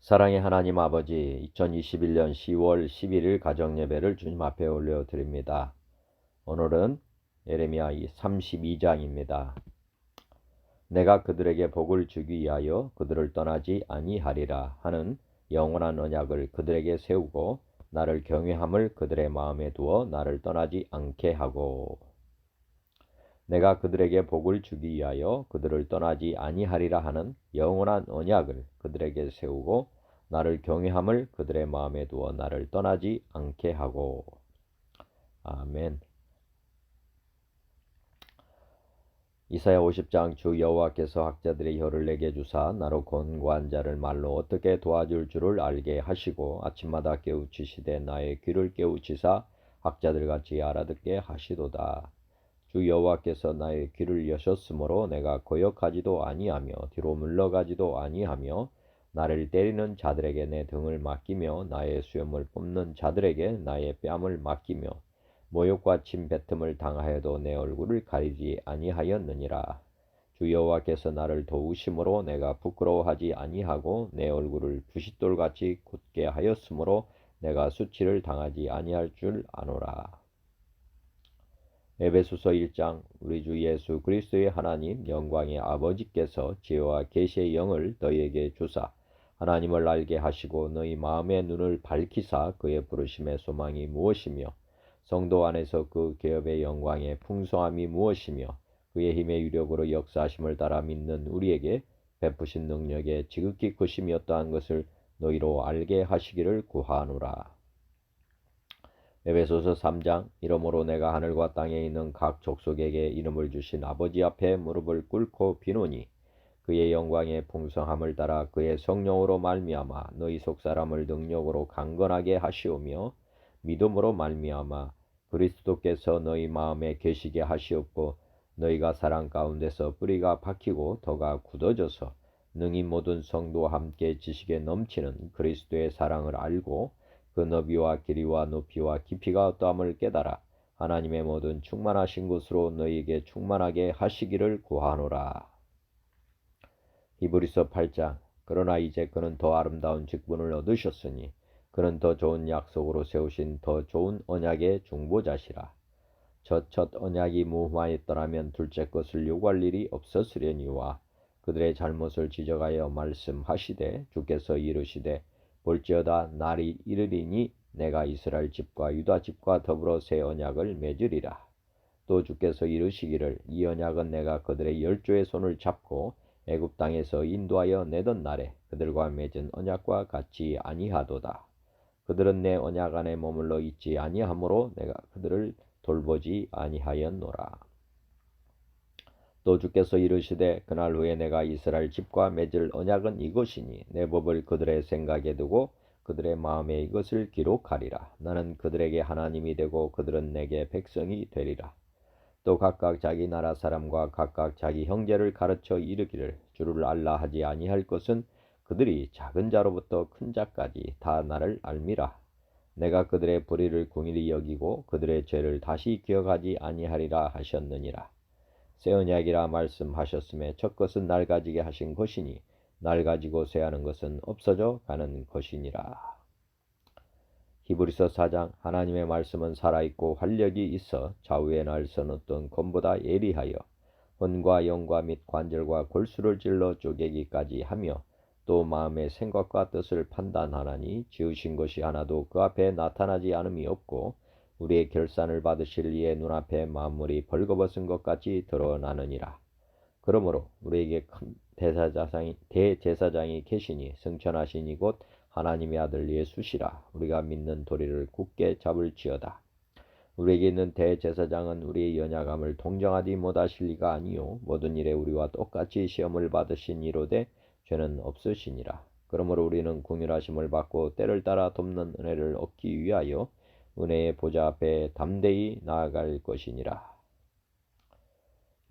사랑의 하나님 아버지, 2021년 10월 11일 가정예배를 주님 앞에 올려드립니다. 오늘은 예레미야 32장입니다. 내가 그들에게 복을 주기 위하여 그들을 떠나지 아니하리라 하는 영원한 언약을 그들에게 세우고 나를 경외함을 그들의 마음에 두어 나를 떠나지 않게 하고, 내가 그들에게 복을 주기 위하여 그들을 떠나지 아니하리라 하는 영원한 언약을 그들에게 세우고 나를 경외함을 그들의 마음에 두어 나를 떠나지 않게 하고. 아멘. 이사야 50장 주 여호와께서 학자들의 혀를 내게 주사 나로 권고한 자를 말로 어떻게 도와줄 줄을 알게 하시고 아침마다 깨우치시되 나의 귀를 깨우치사 학자들같이 알아듣게 하시도다. 주 여호와께서 나의 귀를 여셨으므로 내가 거역하지도 아니하며 뒤로 물러가지도 아니하며 나를 때리는 자들에게 내 등을 맡기며 나의 수염을 뽑는 자들에게 나의 뺨을 맡기며 모욕과 침뱉음을 당하여도 내 얼굴을 가리지 아니하였느니라. 주 여호와께서 나를 도우심으로 내가 부끄러워하지 아니하고 내 얼굴을 부싯돌같이 굳게 하였으므로 내가 수치를 당하지 아니할 줄 아노라. 에베소서 1장. 우리 주 예수 그리스도의 하나님 영광의 아버지께서 지혜와 계시의 영을 너희에게 주사 하나님을 알게 하시고 너희 마음의 눈을 밝히사 그의 부르심의 소망이 무엇이며 성도 안에서 그 계업의 영광의 풍성함이 무엇이며 그의 힘의 유력으로 역사하심을 따라 믿는 우리에게 베푸신 능력의 지극히 크심이 어떠한 것을 너희로 알게 하시기를 구하노라. 에베소서 3장. 이러므로 내가 하늘과 땅에 있는 각 족속에게 이름을 주신 아버지 앞에 무릎을 꿇고 비노니 그의 영광의 풍성함을 따라 그의 성령으로 말미암아 너희 속사람을 능력으로 강건하게 하시오며 믿음으로 말미암아 그리스도께서 너희 마음에 계시게 하시옵고 너희가 사랑 가운데서 뿌리가 박히고 덕아 굳어져서 능히 모든 성도와 함께 지식에 넘치는 그리스도의 사랑을 알고 그 너비와 길이와 높이와 깊이가 어떠함을 깨달아 하나님의 모든 충만하신 것으로 너희에게 충만하게 하시기를 구하노라. 히브리서 8장. 그러나 이제 그는 더 아름다운 직분을 얻으셨으니 그는 더 좋은 약속으로 세우신 더 좋은 언약의 중보자시라. 첫 언약이 무효하였더라면 둘째 것을 요구할 일이 없었으려니와 그들의 잘못을 지적하여 말씀하시되 주께서 이르시되 볼지어다 날이 이르리니 내가 이스라엘 집과 유다 집과 더불어 새 언약을 맺으리라. 또 주께서 이르시기를 이 언약은 내가 그들의 열조의 손을 잡고 애굽 땅에서 인도하여 내던 날에 그들과 맺은 언약과 같이 아니하도다. 그들은 내 언약 안에 머물러 있지 아니하므로 내가 그들을 돌보지 아니하였노라. 또 주께서 이르시되 그날 후에 내가 이스라엘 집과 맺을 언약은 이것이니 내 법을 그들의 생각에 두고 그들의 마음에 이것을 기록하리라. 나는 그들에게 하나님이 되고 그들은 내게 백성이 되리라. 또 각각 자기 나라 사람과 각각 자기 형제를 가르쳐 이르기를 주를 알라 하지 아니할 것은 그들이 작은 자로부터 큰 자까지 다 나를 알미라. 내가 그들의 불의를 긍휼히 여기고 그들의 죄를 다시 기억하지 아니하리라 하셨느니라. 새 언약이라 말씀하셨음에 첫 것은 날 가지게 하신 것이니 날 가지고 쇠하는 것은 없어져 가는 것이니라. 히브리서 4장. 하나님의 말씀은 살아있고 활력이 있어 좌우의 날선 어떤 검보다 예리하여魂과 영과 및 관절과 골수를 찔러 쪼개기까지 하며 또 마음의 생각과 뜻을 판단하나니 지으신 것이 하나도 그 앞에 나타나지 않음이 없고 우리의 결산을 받으실 이의 눈앞에 만물이 벌거벗은 것 같이 드러나느니라. 그러므로 우리에게 큰 대제사장이 계시니 승천하신 이곳 하나님의 아들 예수시라. 우리가 믿는 도리를 굳게 잡을지어다. 우리에게 있는 대제사장은 우리의 연약함을 동정하지 못하실 리가 아니요 모든 일에 우리와 똑같이 시험을 받으신 이로되 죄는 없으시니라. 그러므로 우리는 긍휼하심을 받고 때를 따라 돕는 은혜를 얻기 위하여 은혜의 보좌 앞에 담대히 나아갈 것이니라.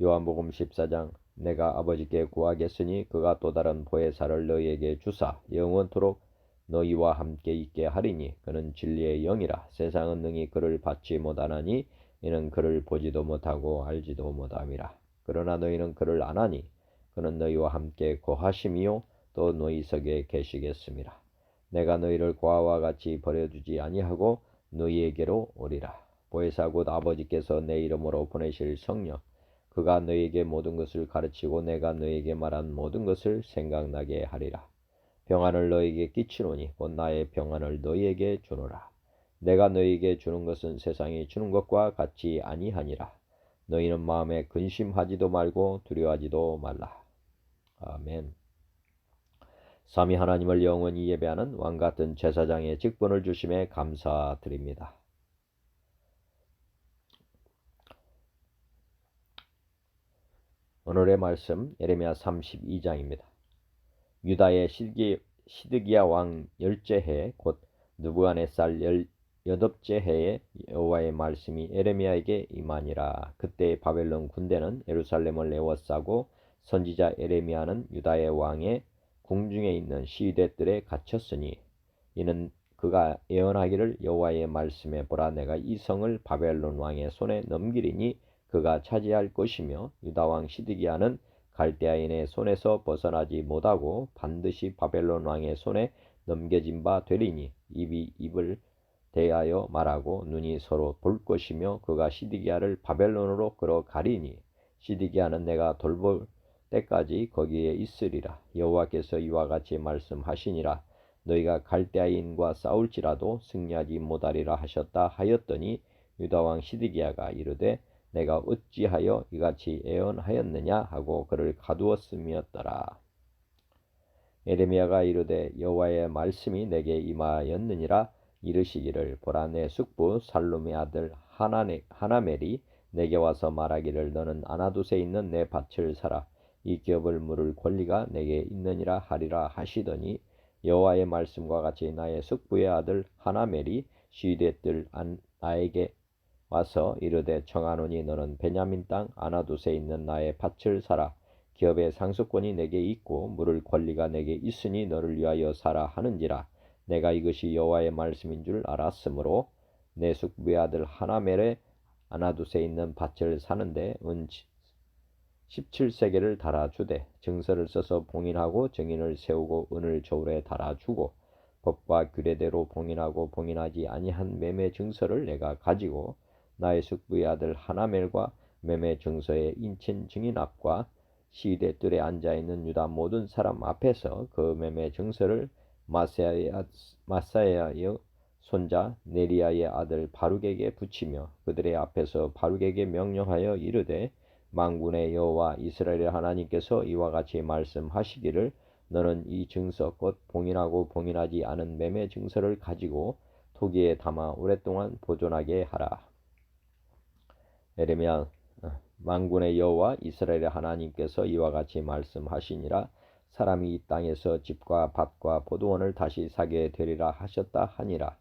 요한복음 14장. 내가 아버지께 구하겠으니 그가 또 다른 보혜사를 너희에게 주사 영원토록 너희와 함께 있게 하리니 그는 진리의 영이라. 세상은 능히 그를 받지 못하나니 이는 그를 보지도 못하고 알지도 못함이라. 그러나 너희는 그를 아나니 그는 너희와 함께 거하심이요 또 너희 속에 계시겠음이라. 내가 너희를 고아와 같이 버려두지 아니하고 너희에게로 오리라. 보혜사 곧 아버지께서 내 이름으로 보내실 성령 그가 너희에게 모든 것을 가르치고 내가 너희에게 말한 모든 것을 생각나게 하리라. 평안을 너희에게 끼치노니 곧 나의 평안을 너희에게 주노라. 내가 너희에게 주는 것은 세상이 주는 것과 같이 아니하니라. 너희는 마음에 근심하지도 말고 두려워하지도 말라. 아멘. 삼위 하나님을 영원히 예배하는 왕같은 제사장의 직분을 주심에 감사드립니다. 오늘의 말씀 예레미야 32장입니다. 유다의 시드기야 왕 10째 해 곧 느부갓네살 18째 해에 여호와의 말씀이 예레미야에게 임하니라. 그때 바벨론 군대는 예루살렘을 에워싸고 선지자 예레미야는 유다의 왕의 궁중에 있는 시위대들에 갇혔으니 이는 그가 예언하기를 여호와의 말씀에 보라 내가 이 성을 바벨론 왕의 손에 넘기리니 그가 차지할 것이며 유다 왕 시드기야는 갈대아인의 손에서 벗어나지 못하고 반드시 바벨론 왕의 손에 넘겨진 바 되리니 입이 입을 대하여 말하고 눈이 서로 볼 것이며 그가 시드기야를 바벨론으로 끌어가리니 시드기야는 내가 돌볼 때까지 거기에 있으리라. 여호와께서 이와 같이 말씀하시니라. 너희가 갈대아인과 싸울지라도 승리하지 못하리라 하셨다 하였더니 유다 왕 시드기야가 이르되 내가 어찌하여 이같이 예언하였느냐 하고 그를 가두었음이었더라. 예레미야가 이르되 여호와의 말씀이 내게 임하였느니라. 이르시기를 보라 내 숙부 살룸의 아들 하나멜이 내게 와서 말하기를 너는 아나돗에 있는 내 밭을 사라. 이 기업을 물을 권리가 내게 있느니라 하리라 하시더니 여호와의 말씀과 같이 나의 숙부의 아들 하나멜이 시위대들 나에게 와서 이르되 청하노니 너는 베냐민 땅 아나돗에 있는 나의 밭을 사라. 기업의 상속권이 내게 있고 물을 권리가 내게 있으니 너를 위하여 사라 하는지라. 내가 이것이 여호와의 말씀인 줄 알았으므로 내 숙부의 아들 하나멜의 아나돗에 있는 밭을 사는데 은 17세겔을 달아주되 증서를 써서 봉인하고 증인을 세우고 은을 저울에 달아주고 법과 규례대로 봉인하고 봉인하지 아니한 매매 증서를 내가 가지고 나의 숙부의 아들 하나멜과 매매 증서의 인친 증인 앞과 시위대 뜰에 앉아있는 유다 모든 사람 앞에서 그 매매 증서를 마사야의 손자 네리야의 아들 바룩에게 붙이며 그들의 앞에서 바룩에게 명령하여 이르되 만군의 여호와 이스라엘의 하나님께서 이와 같이 말씀하시기를 너는 이 증서 곧 봉인하고 봉인하지 않은 매매 증서를 가지고 토기에 담아 오랫동안 보존하게 하라. 예레미야 만군의 여호와 이스라엘의 하나님께서 이와 같이 말씀하시니라. 사람이 이 땅에서 집과 밭과 포도원을 다시 사게 되리라 하셨다 하니라.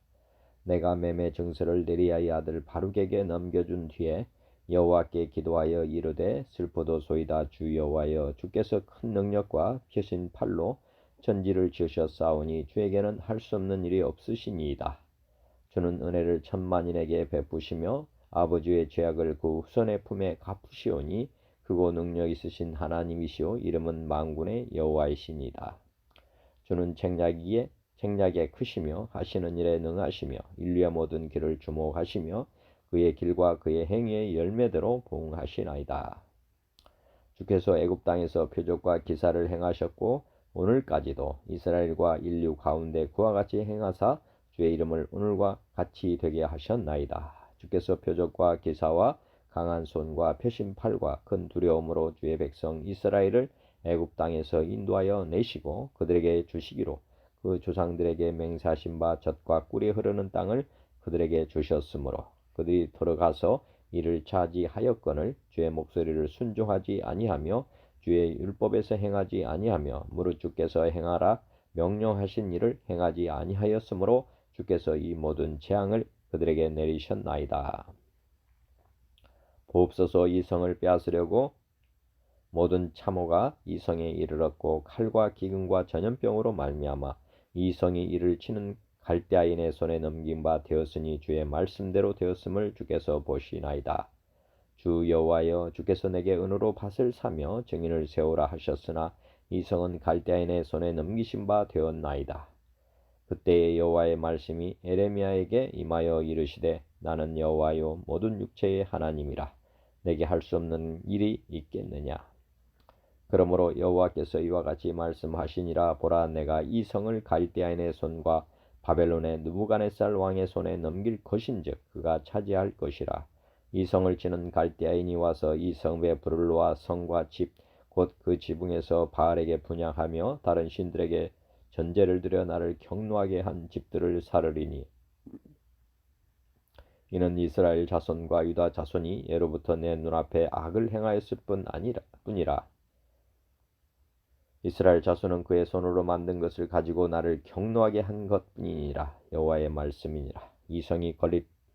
내가 매매 증서를 네리야의 아들 바룩에게 넘겨준 뒤에 여호와께 기도하여 이르되 슬프도소이다 주 여호와여 주께서 큰 능력과 펴신 팔로 천지를 지으셨사오니 주에게는 할 수 없는 일이 없으시니이다. 주는 은혜를 천만인에게 베푸시며 아버지의 죄악을 그 후손의 품에 갚으시오니 크고 능력 있으신 하나님이시오 이름은 만군의 여호와이시니이다. 주는 책략에 크시며 하시는 일에 능하시며 인류의 모든 길을 주목하시며 그의 길과 그의 행위의 열매대로 보응하시나이다. 주께서 애굽 땅에서 표적과 기사를 행하셨고 오늘까지도 이스라엘과 인류 가운데 그와 같이 행하사 주의 이름을 오늘과 같이 되게 하셨나이다. 주께서 표적과 기사와 강한 손과 펴신 팔과 큰 두려움으로 주의 백성 이스라엘을 애굽 땅에서 인도하여 내시고 그들에게 주시기로 그 조상들에게 맹세하신 바 젖과 꿀이 흐르는 땅을 그들에게 주셨으므로 그들이 들어가서 이를 차지하였거늘 주의 목소리를 순종하지 아니하며 주의 율법에서 행하지 아니하며 무릇 주께서 행하라 명령하신 일을 행하지 아니하였으므로 주께서 이 모든 재앙을 그들에게 내리셨나이다. 보옵소서 이 성을 빼앗으려고 모든 참호가 이 성에 이르렀고 칼과 기근과 전염병으로 말미암아 이 성이 이를 치는 갈대아인의 손에 넘긴 바 되었으니 주의 말씀대로 되었음을 주께서 보시나이다. 주 여호와여 주께서 내게 은으로 밭을 사며 증인을 세우라 하셨으나 이 성은 갈대아인의 손에 넘기신 바 되었나이다. 그때의 여호와의 말씀이 에레미야에게 임하여 이르시되 나는 여호와요 모든 육체의 하나님이라. 내게 할 수 없는 일이 있겠느냐. 그러므로 여호와께서 이와 같이 말씀하시니라. 보라, 내가 이 성을 갈대아인의 손과 바벨론의 느부갓네살 왕의 손에 넘길 것인즉 그가 차지할 것이라. 이 성을 치는 갈대아인이 와서 이 성읍에 불을 놓아 성과 집 곧 그 지붕에서 바알에게 분향하며 다른 신들에게 전제를 드려 나를 경노하게 한 집들을 사르리니 이는 이스라엘 자손과 유다 자손이 예로부터 내 눈앞에 악을 행하였을 뿐이라. 이스라엘 자손은 그의 손으로 만든 것을 가지고 나를 경노하게 한 것뿐이니라. 여호와의 말씀이니라. 이 성이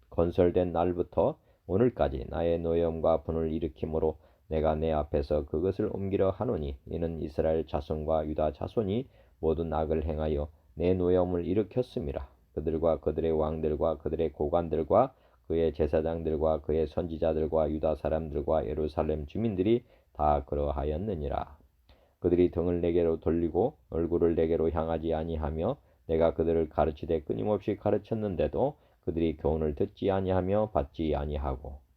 건설된 날부터 오늘까지 나의 노여움과 분을 일으킴으로 내가 내 앞에서 그것을 옮기려 하노니 이는 이스라엘 자손과 유다 자손이 모든 악을 행하여 내 노여움을 일으켰음이라. 그들과 그들의 왕들과 그들의 고관들과 그의 제사장들과 그의 선지자들과 유다 사람들과 예루살렘 주민들이 다 그러하였느니라. 그들이 등을 내게로 돌리고 얼굴을 내게로 향하지 아니하며 내가 그들을 가르치되 끊임없이 가르쳤는데도 그들이 교훈을 듣지 아니하며 받지 아니하고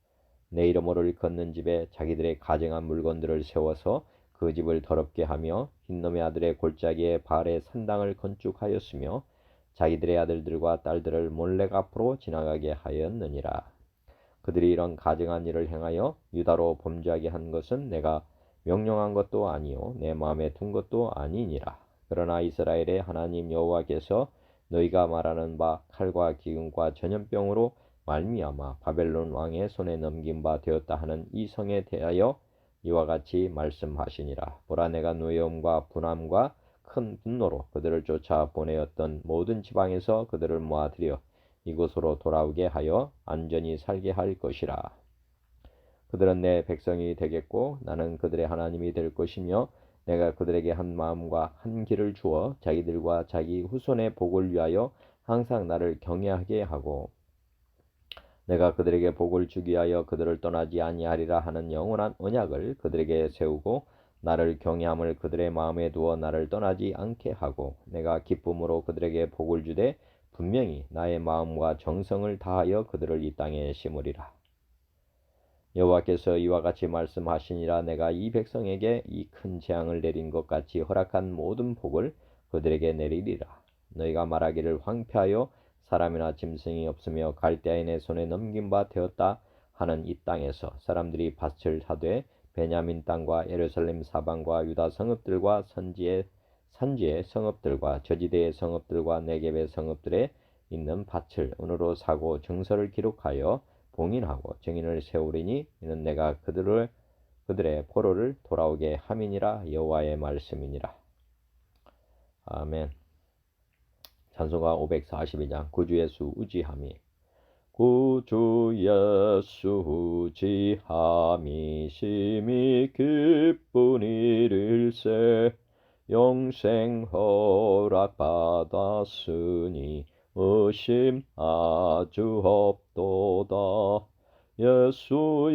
내 이름으로 일컫는 집에 자기들의 가증한 물건들을 세워서 그 집을 더럽게 하며 흰놈의 아들의 골짜기에 바알의 산당을 건축하였으며 자기들의 아들들과 딸들을 몰렉 앞으로 지나가게 하였느니라. 그들이 이런 가증한 일을 행하여 유다로 범죄하게 한 것은 내가 명령한 것도 아니요 내 마음에 둔 것도 아니니라. 그러나 이스라엘의 하나님 여호와께서 너희가 말하는 바 칼과 기근과 전염병으로 말미암아 바벨론 왕의 손에 넘긴 바 되었다 하는 이 성에 대하여 이와 같이 말씀하시니라. 보라, 내가 노여움과 분함과 큰 분노로 그들을 쫓아 보내었던 모든 지방에서 그들을 모아들여 이곳으로 돌아오게 하여 안전히 살게 할 것이라. 그들은 내 백성이 되겠고 나는 그들의 하나님이 될 것이며 내가 그들에게 한 마음과 한 길을 주어 자기들과 자기 후손의 복을 위하여 항상 나를 경외하게 하고 내가 그들에게 복을 주기 위하여 그들을 떠나지 아니하리라 하는 영원한 언약을 그들에게 세우고 나를 경외함을 그들의 마음에 두어 나를 떠나지 않게 하고 내가 기쁨으로 그들에게 복을 주되 분명히 나의 마음과 정성을 다하여 그들을 이 땅에 심으리라. 여호와께서 이와 같이 말씀하시니라. 내가 이 백성에게 이 큰 재앙을 내린 것 같이 허락한 모든 복을 그들에게 내리리라. 너희가 말하기를 황폐하여 사람이나 짐승이 없으며 갈대아인의 손에 넘긴 바 되었다 하는 이 땅에서 사람들이 밭을 사되 베냐민 땅과 예루살렘 사방과 유다 성읍들과 산지의 성읍들과 저지대의 성읍들과 네겝의 성읍들에 있는 밭을 은으로 사고 증서를 기록하여 봉인하고 증인을 세우리니 이는 내가 그들의 포로를 돌아오게 함이니라. 여호와의 말씀이니라. 아멘. 찬송가 542장. 구주 예수 우지함이. 구주 예수 우지함이 심히 기쁜 일일세. 영생 허락 받았으니 의심 아주 없도다. 예수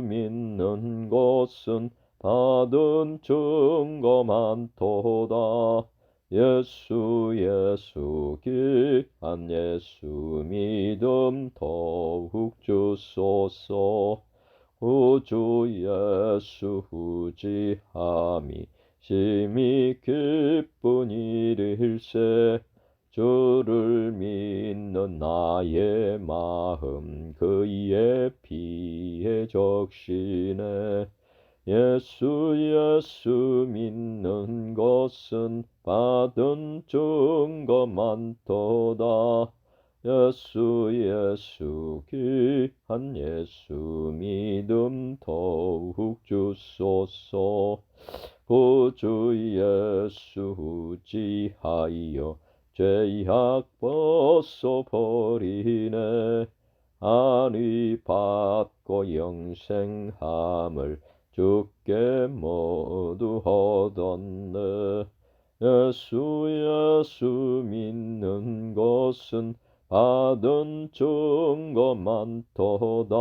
믿는 것은 받은 증거 많도다. 예수 귀한 예수 믿음 더욱 주소서. 구주 예수 우지함이 심히 기쁜 일일세. 주를 믿는 나의 마음 그의 피에 적시네. 예수 믿는 것은 받은 증거 많도다. 예수 귀한 예수 믿음 더욱 주소서. 구주 예수 지하여 죄악 벗어버리네. 안위 받고 영생함을 주께 모두 얻었네. 예수 믿는 것은 받은 증거 많도다.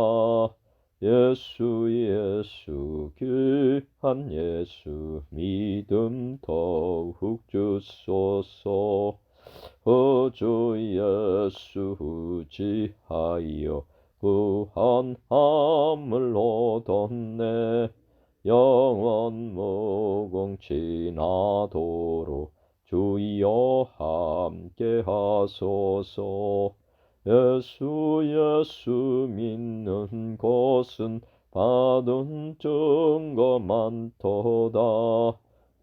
예수 예수 귀한 예수 믿음 더욱 주소서. 주 예수 지하여 구원함을 얻었네. 영원 무궁 지나도록 주여 함께 하소서. 예수 예수 믿는 것은 받은 증거 많도다.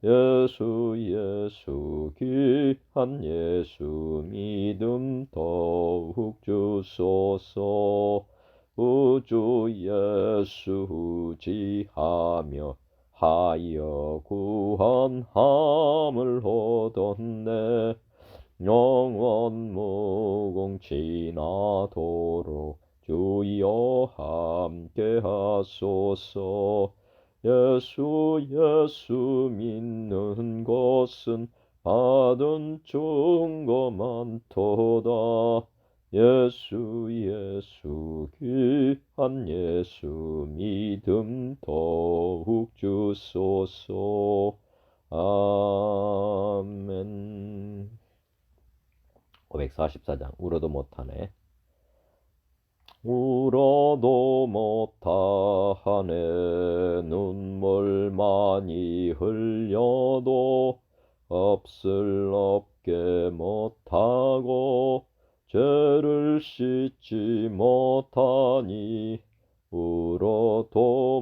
예수 예수 귀한 예수 믿음 더욱 주소서. 우주 예수 지하며 하여 구원함을 얻었네. 영원 무궁 지나도록 주여 함께 하소서. 예수 예수 믿는 것은 받은 증거 많도다. 예수 예수 귀한 예수 믿음 더욱 주소서. 아멘. 544장 울어도 못하네. 울어도 못하네. 눈물 많이 흘려도 없을 없게 못하고 죄를 씻지 못하니 울어도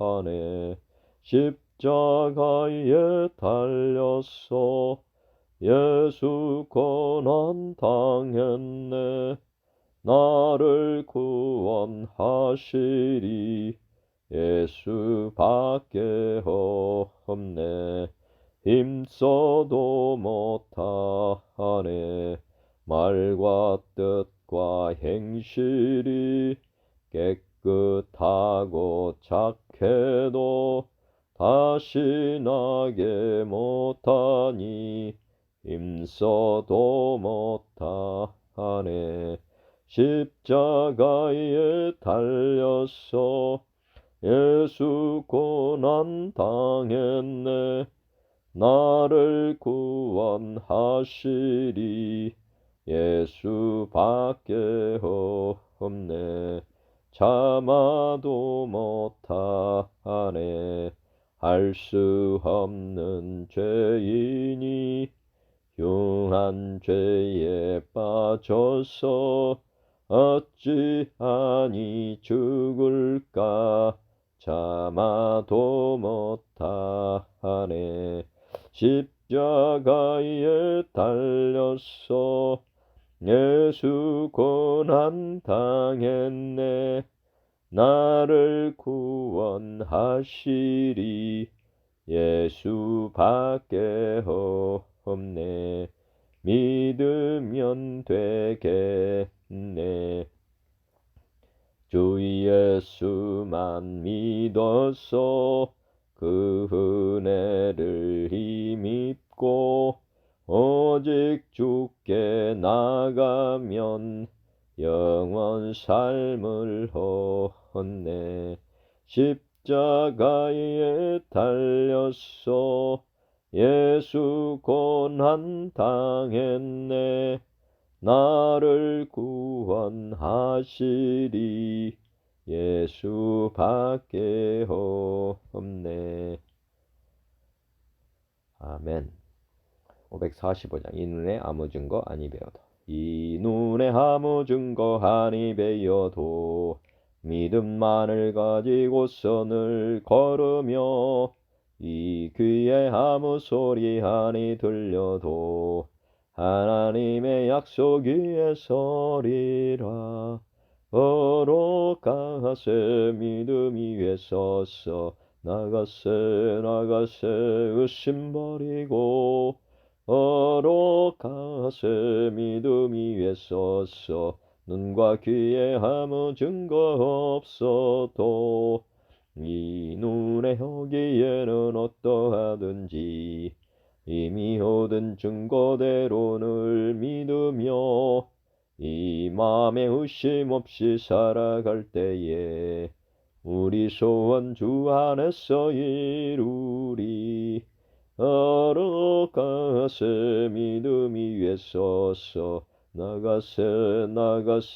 못하네. 십자가에 달렸어 예수 고난 당했네. 나를 구원하시리 예수밖에 없네. 힘써도 못하네. 말과 뜻과 행실이 깨끗하고 착해도 다시 나게 못하니 힘써도 못하네. 십자가에 달렸어 예수 고난 당했네. 나를 구원하시리 예수밖에 없네. 참아도 못하네. 할 수 없는 죄인이 흉한 죄에 빠져서 어찌하니 죽을까. 참아도 못하네. 십자가에 달렸어 예수 고난 당했네. 나를 구원하시리 예수밖에 없네. 믿으면 되겠네. 주 예수만 믿어서 그 은혜를 힘입고 오직 주께 나가면 영원 삶을 얻네. 십자가에 달렸어 예수 고난 당했네. 나를 구원하시리 예수밖에 없네. 아멘. 545장 이 눈에 아무 증거 아니 배워도 이 눈에 아무 증거 아니 배워도 믿음만을 가지고서 늘 걸으며 이 귀에 아무 소리 아니 들려도 하나님의 약속 위에 서리라. 걸어가세 믿음 위에 서서 나가세 의심 버리고 걸어가세 믿음 위에 서서 눈과 귀에 아무 증거 없어도 이 눈에 여기에는 어떠하든지 이미 얻은 증거대로 늘 믿으며 이 마음에 의심 없이 살아갈 때에 우리 소원 주 안에서 이루리. 걸어가세 믿음 위에 서서 나가세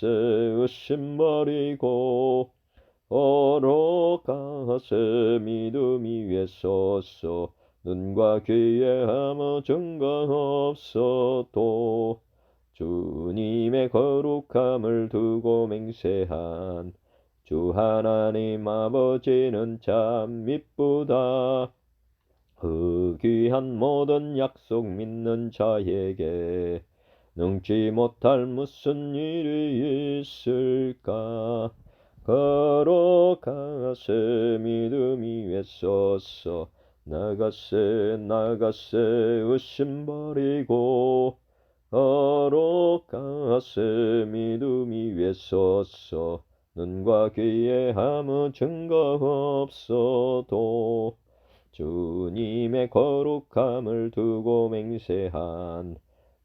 의심 버리고 걸어가세 믿음 위에 서서 눈과 귀에 아무 증거 없어도 주님의 거룩함을 두고 맹세한 주 하나님 아버지는 참 미쁘다. 그 귀한 모든 약속 믿는 자에게 능치 못할 무슨 일이 있을까. 걸어가세 믿음 위에 서서 나가세 의심 버리고 걸어가세 믿음 위에 서서 눈과 귀에 아무 증거 없어도 주님의 거룩함을 두고 맹세한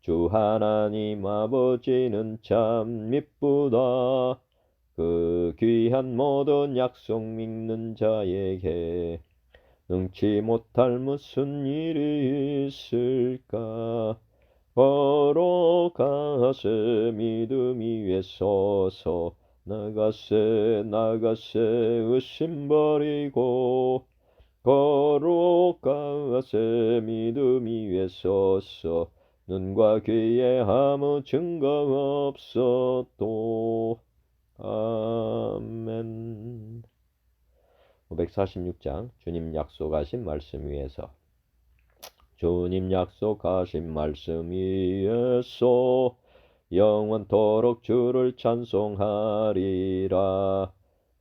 주 하나님 아버지는 참 미쁘다. 그 귀한 모든 약속 믿는 자에게 능치 못할 무슨 일이 있을까. 걸어가세 믿음 위에 서서 나가세 의심 버리고 걸어가세 믿음 위에 서서 눈과 귀에 아무 증거 없어도. 아멘. 546장 주님 약속하신 말씀 위에서. 주님 약속하신 말씀 위에서 영원토록 주를 찬송하리라.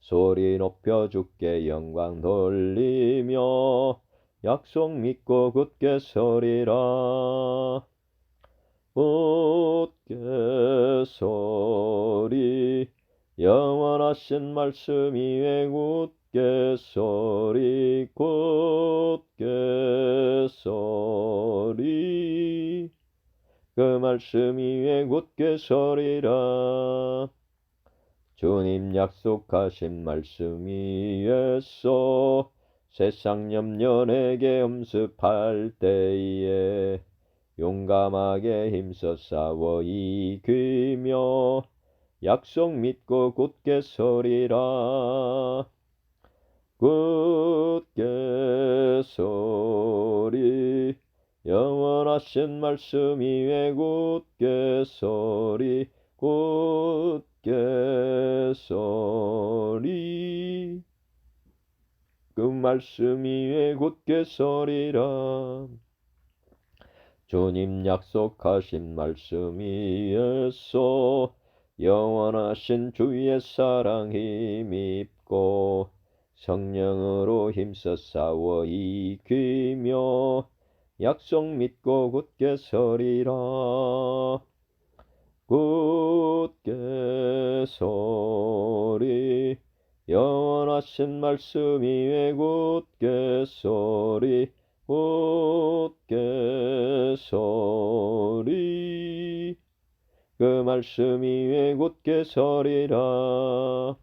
소리 높여 주께 영광 돌리며 약속 믿고 굳게 서리라. 굳게 서리 영원하신 말씀 위에 굳게 서리 굳게 서리 그 말씀 위에 굳게 서리라. 주님 약속하신 말씀 위에서 세상 염려 내게 엄습할 때에 용감하게 힘써 싸워 이기며 약속 믿고 굳게 서리라. 굳게 서리 영원하신 말씀 위에 굳게 서리 굳게 서리 그 말씀 위에 굳게 서리라. 주님 약속하신 말씀 위에서 영원하신 주의 사랑 힘입고 성령으로 힘써 싸워 이기며 약속 믿고 굳게 서리라. 굳게 서리 영원하신 말씀 위에 굳게 서리 굳게 서리 그 말씀 위에 굳게 서리라.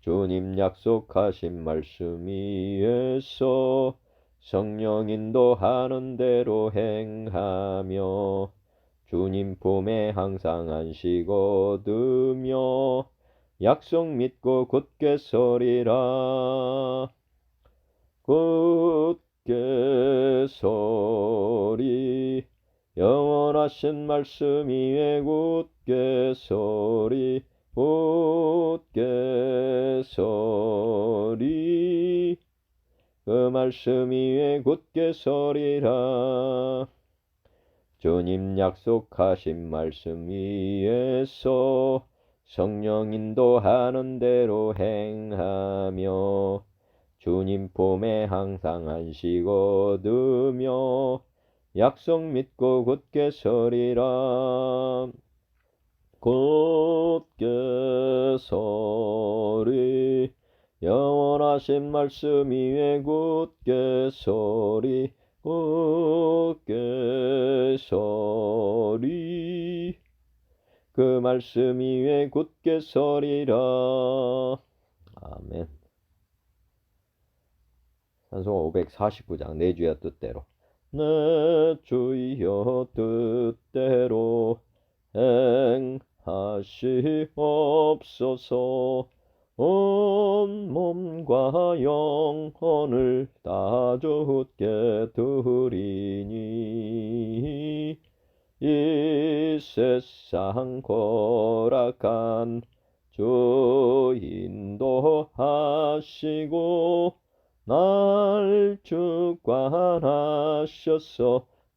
주님 약속하신 말씀 위에서 성령 인도하는 대로 행하며 주님 품에 항상 안식 얻으며 약속 믿고 굳게 서리라. 굳게 서리 영원하신 말씀 위에 굳게 서리 굳게 서리 그 말씀 위에 굳게 서리라. 주님 약속하신 말씀 위에서 성령 인도하는 대로 행하며 주님 품에 항상 안식 얻으며 약속 믿고 굳게 서리라. 굳게 서리 영원하신 말씀 위에 굳게 서리 굳게 서리 그 말씀 위에 굳게 서리라. 아멘. 찬송 549장 내 주여 뜻대로. 내 주여 뜻대로 행하시옵소서. 온 몸과 영혼을 다 주께 드리니 이 세상 고락한 주 인도하시고 날 주관하셔서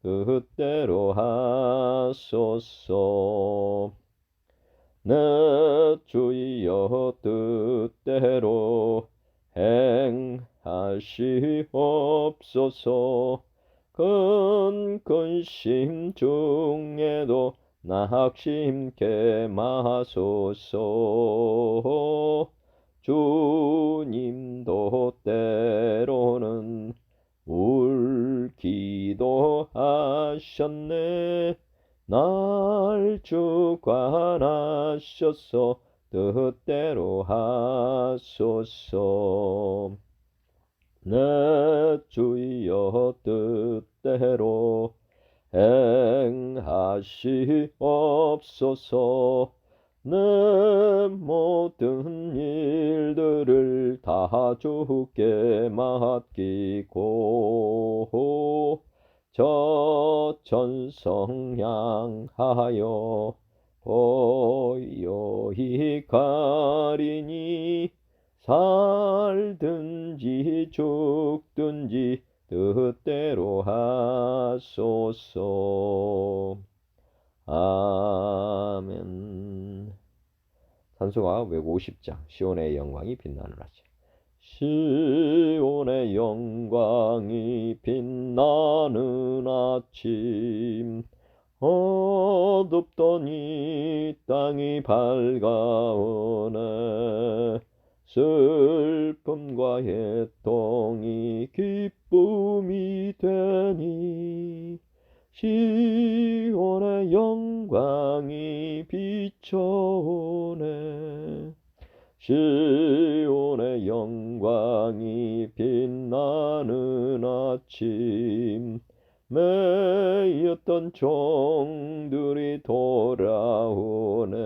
뜻대로 하소서. 내 주여 뜻대로 행하시옵소서. 큰 근심 중에도 낙심케 마소서. 주님도 때로는 울기도 하셨네. 날 주관하셔서 뜻대로 하소서. 내 주여 뜻대로 행하시옵소서. 내 모든 일들을 다 주께 맡기고 저 천성 향하여 고요히 가리니 살든지 죽든지 뜻대로 하소서. 아멘. 찬송가 150장 시온의 영광이 빛나는 아침. 시온의 영광이 빛나는 아침, 어둡던 이 땅이 밝아오네. 슬픔과 애통이 기쁨이 되니 시온의 영광이 비춰오네. 시온의 영광이 빛나는 아침, 매였던 종들이 돌아오네.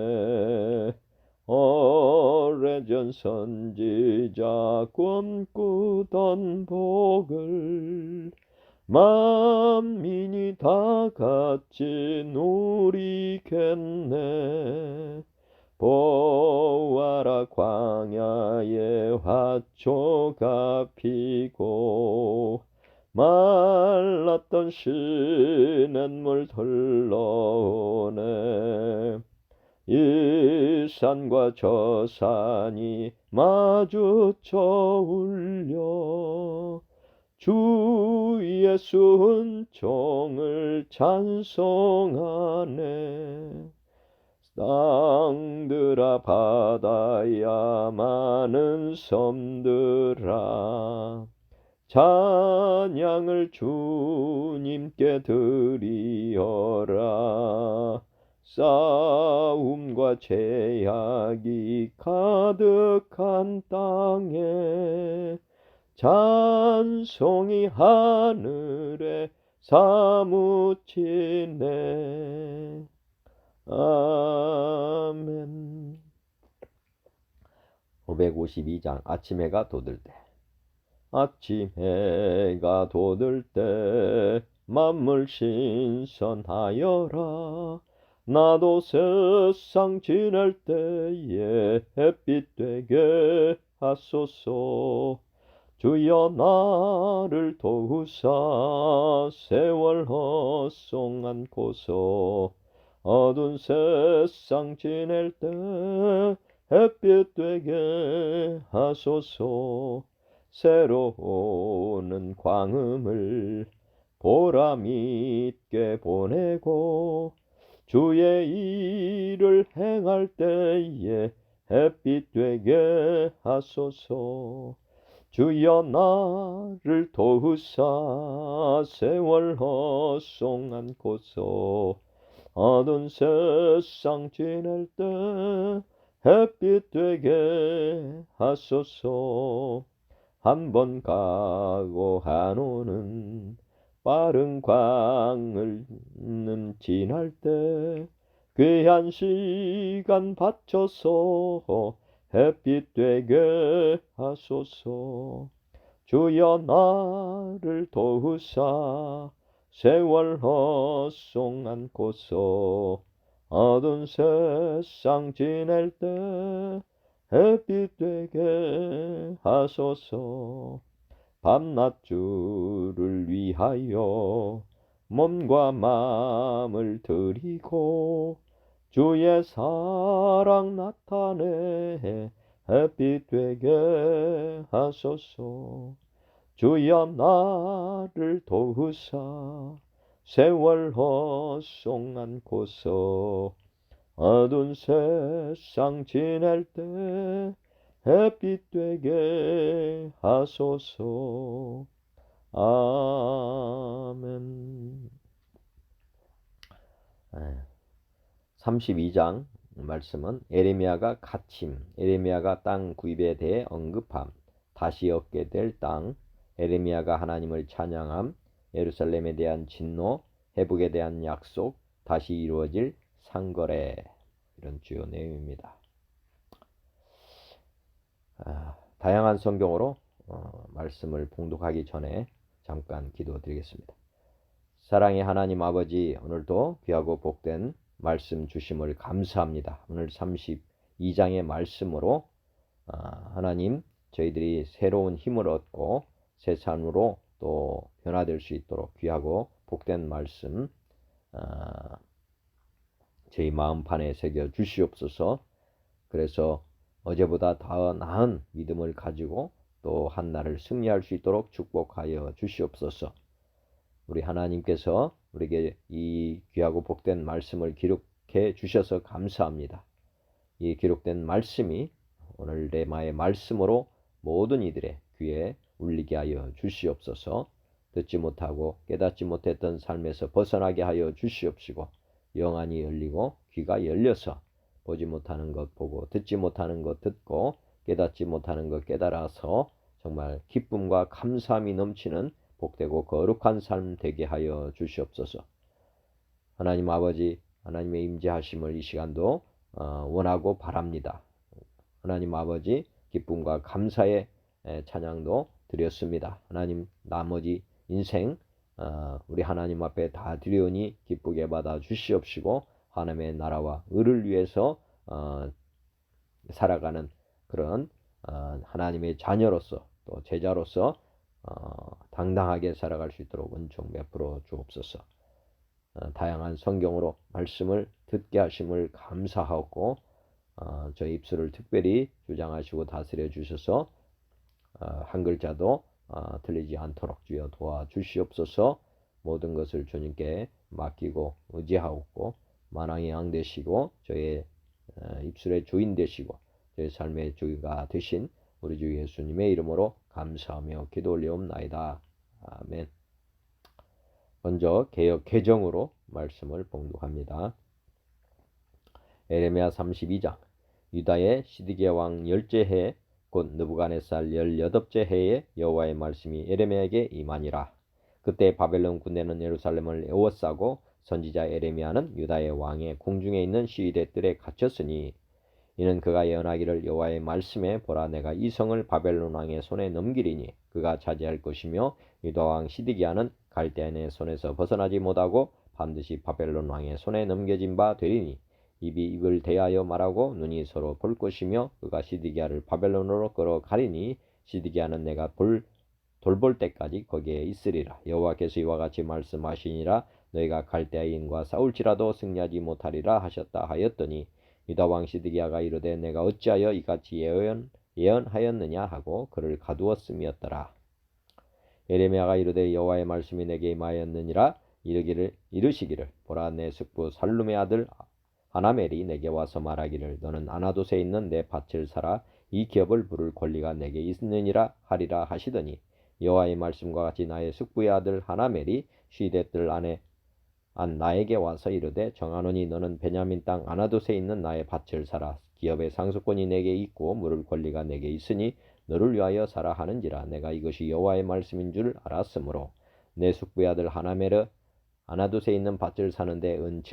오래전 선지자 꿈꾸던 복을 만민이 다 같이 누리겠네. 보아라 광야에 화초가 피고 말랐던 시냇물 흘러오네. 이 산과 저 산이 마주쳐 울려 주 예수 은총을 찬송하네. 땅들아 바다야 많은 섬들아 찬양을 주님께 드리어라. 싸움과 죄악이 가득한 땅에 찬송이 하늘에 사무치네. 아멘. 552장 아침 해가 돋을 때. 아침 해가 돋을 때 만물 신선하여라. 나도 세상 지낼 때에 햇빛 되게 하소서. 주여 나를 도우사 세월 헛송 않고서 어두운 세상 지낼 때 햇빛 되게 하소서. 새로 오는 광음을 보람 있게 보내고 주의 일을 행할 때에 햇빛 되게 하소서. 주여 나를 도우사 세월 헛송 않고서 어두운 세상 지낼 때 햇빛 되게 하소서. 한 번 가고 한 오는 빠른 광을 지날 때 귀한 시간 바쳐서 햇빛 되게 하소서. 주여 나를 도우사 세월 헛송 않고서 어두운 세상 지낼 때 햇빛 되게 하소서. 밤낮 주를 위하여 몸과 마음을 드리고 주의 사랑 나타내 햇빛 되게 하소서. 주여 나를 도우사 세월 헛송 않고서 어두운 세상 지낼 때 햇빛 되게 하소서. 아멘. 32장 말씀은 에레미야가 갇힘, 에레미야가 땅 구입에 대해 언급함, 다시 얻게 될 땅, 에레미야가 하나님을 찬양함, 예루살렘에 대한 진노, 회복에 대한 약속, 다시 이루어질 상거래, 이런 주요 내용입니다. 다양한 성경으로 말씀을 봉독하기 전에 잠깐 기도드리겠습니다. 사랑의 하나님 아버지, 오늘도 귀하고 복된 말씀 주심을 감사합니다. 오늘 32장의 말씀으로 하나님, 저희들이 새로운 힘을 얻고 새 삶으로 또 변화될 수 있도록 귀하고 복된 말씀 저희 마음판에 새겨 주시옵소서. 그래서 어제보다 더 나은 믿음을 가지고 또 한 날을 승리할 수 있도록 축복하여 주시옵소서. 우리 하나님께서 우리에게 이 귀하고 복된 말씀을 기록해 주셔서 감사합니다. 이 기록된 말씀이 오늘 레마의 말씀으로 모든 이들의 귀에 울리게 하여 주시옵소서. 듣지 못하고 깨닫지 못했던 삶에서 벗어나게 하여 주시옵시고 영안이 열리고 귀가 열려서 보지 못하는 것 보고 듣지 못하는 것 듣고 깨닫지 못하는 것 깨달아서 정말 기쁨과 감사함이 넘치는 복되고 거룩한 삶 되게 하여 주시옵소서. 하나님 아버지, 하나님의 임재하심을 이 시간도 원하고 바랍니다. 하나님 아버지, 기쁨과 감사의 찬양도 드렸습니다. 하나님, 나머지 인생 우리 하나님 앞에 다 드리오니 기쁘게 받아 주시옵시고 하나님의 나라와 의를 위해서 살아가는 그런 하나님의 자녀로서 또 제자로서 당당하게 살아갈 수 있도록 은총 베풀어 주옵소서. 다양한 성경으로 말씀을 듣게 하심을 감사하고 저희 입술을 특별히 주장하시고 다스려 주셔서 한 글자도 틀리지 않도록 주여 도와주시옵소서. 모든 것을 주님께 맡기고 의지하옵고 만왕의 양 되시고 저의 입술의 주인 되시고 저의 삶의 주가 되신 우리 주 예수님의 이름으로 감사하며 기도 올리옵나이다. 아멘. 먼저 개역 개정으로 말씀을 봉독합니다. 에레미야 32장. 유다의 시드기야 왕 10째 해 곧 느부갓네살 18째 해에 여호와의 말씀이 에레미야에게 임하니라. 그때 바벨론 군대는 예루살렘을 에워싸고 선지자 에레미야는 유다의 왕의 궁중에 있는 시위대 뜰에 갇혔으니 이는 그가 예언하기를 여호와의 말씀에 보라 내가 이 성을 바벨론 왕의 손에 넘기리니 그가 차지할 것이며 유다 왕 시드기야는 갈대아인의 손에서 벗어나지 못하고 반드시 바벨론 왕의 손에 넘겨진 바 되리니 입이 입을 대하여 말하고 눈이 서로 볼 것이며 그가 시드기야를 바벨론으로 끌어가리니 시드기야는 내가 돌볼 때까지 거기에 있으리라. 여호와께서 이와 같이 말씀하시니라. 너희가 갈대아인과 싸울지라도 승리하지 못하리라 하셨다 하였더니 유다 왕 시드기야가 이르되 내가 어찌하여 이같이 예언하였느냐 하고 그를 가두었음이었더라. 에레미야가 이르되 여호와의 말씀이 내게 임하였느니라. 이르시기를 보라 내 숙부 살룸의 아들 아나멜이 내게 와서 말하기를 너는 아나돗에 있는 내 밭을 사라 이 기업을 부를 권리가 내게 있느니라 하리라 하시더니 여호와의 말씀과 같이 나의 숙부의 아들 하나멜이 시대 뜰 안에 나에게 와서 이르되 정하노니 너는 베냐민 땅 아나돗에 있는 나의 밭을 사라. 기업의 상속권이 내게 있고 물을 권리가 내게 있으니 너를 위하여 사라 하는지라. 내가 이것이 여호와의 말씀인 줄 알았으므로 내 숙부의 아들 하나멜은 아나돗에 있는 밭을 사는데 은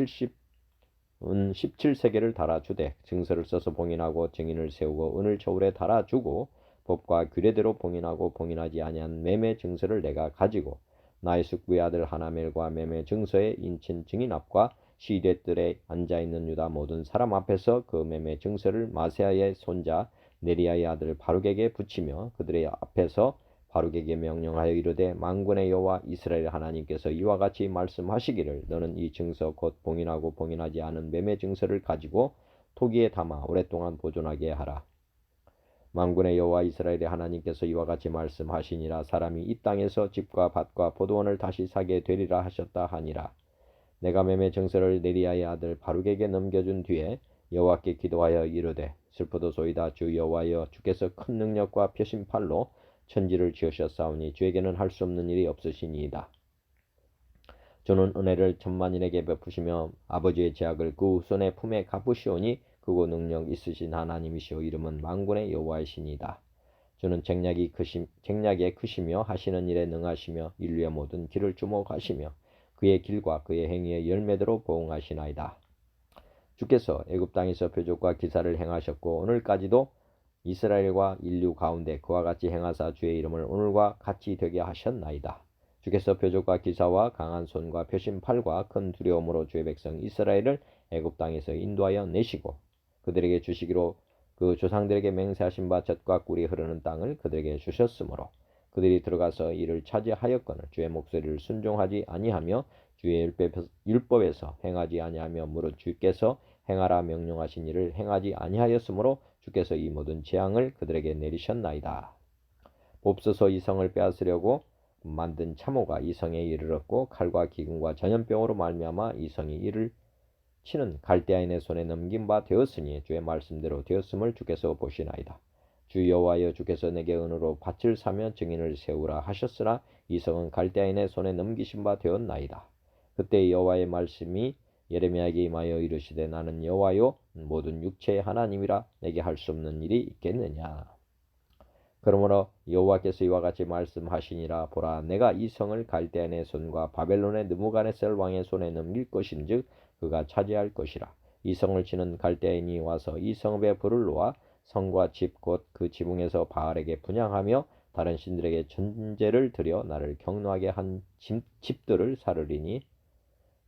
17세겔을 달아주되 증서를 써서 봉인하고 증인을 세우고 은을 저울에 달아주고 법과 규례대로 봉인하고 봉인하지 아니한 매매 증서를 내가 가지고 나의 숙부의 아들 하나멜과 매매 증서의 인친 증인 앞과 시대들에 앉아있는 유다 모든 사람 앞에서 그 매매 증서를 마세아의 손자 네리야의 아들 바룩에게 붙이며 그들의 앞에서 바룩에게 명령하여 이르되 만군의 여호와 이스라엘 하나님께서 이와 같이 말씀하시기를 너는 이 증서 곧 봉인하고 봉인하지 않은 매매 증서를 가지고 토기에 담아 오랫동안 보존하게 하라. 만군의 여호와 이스라엘의 하나님께서 이와 같이 말씀하시니라. 사람이 이 땅에서 집과 밭과 포도원을 다시 사게 되리라 하셨다 하니라. 내가 매매 증서를 네리야의 아들 바룩에게 넘겨준 뒤에 여호와께 기도하여 이르되 슬프도소이다. 주 여호와여 주께서 큰 능력과 표심팔로 천지를 지으셨사오니 주에게는 할 수 없는 일이 없으시니이다. 주는 은혜를 천만인에게 베푸시며 아버지의 제약을 그 후손의 품에 갚으시오니 크고 능력 있으신 하나님이시오. 이름은 만군의 여호와이시니이다. 주는 쟁략에 크시며 하시는 일에 능하시며 인류의 모든 길을 주목하시며 그의 길과 그의 행위의 열매대로 보응하시나이다. 주께서 애굽 땅에서 표적과 기사를 행하셨고 오늘까지도 이스라엘과 인류 가운데 그와 같이 행하사 주의 이름을 오늘과 같이 되게 하셨나이다. 주께서 표적과 기사와 강한 손과 표심팔과 큰 두려움으로 주의 백성 이스라엘을 애굽 땅에서 인도하여 내시고 그들에게 주시기로 그 조상들에게 맹세하신 바 젖과 꿀이 흐르는 땅을 그들에게 주셨으므로 그들이 들어가서 이를 차지하였거늘 주의 목소리를 순종하지 아니하며 주의 율법에서 행하지 아니하며 무릇 주께서 행하라 명령하신 일을 행하지 아니하였으므로 주께서 이 모든 재앙을 그들에게 내리셨나이다. 몹소서 이성을 빼앗으려고 만든 참호가 이성에 이르렀고 칼과 기근과 전염병으로 말미암아 이성이 이를 치는 갈대아인의 손에 넘긴 바 되었으니 주의 말씀대로 되었음을 주께서 보시나이다. 주 여호와여 주께서 내게 은으로 밭을 사며 증인을 세우라 하셨으나 이성은 갈대아인의 손에 넘기신 바 되었나이다. 그때 여호와의 말씀이 예레미야에게 임하여 이르시되 나는 여호와요 모든 육체의 하나님이라 내게 할 수 없는 일이 있겠느냐. 그러므로 여호와께서 이와 같이 말씀하시니라. 보라 내가 이 성을 갈대아인의 손과 바벨론의 느부갓네살 왕의 손에 넘길 것인즉 그가 차지할 것이라. 이 성을 치는 갈대아인이 와서 이 성읍에 불을 놓아 성과 집 곧 그 지붕에서 바알에게 분향하며 다른 신들에게 전제를 드려 나를 경노하게 한 집들을 사르리니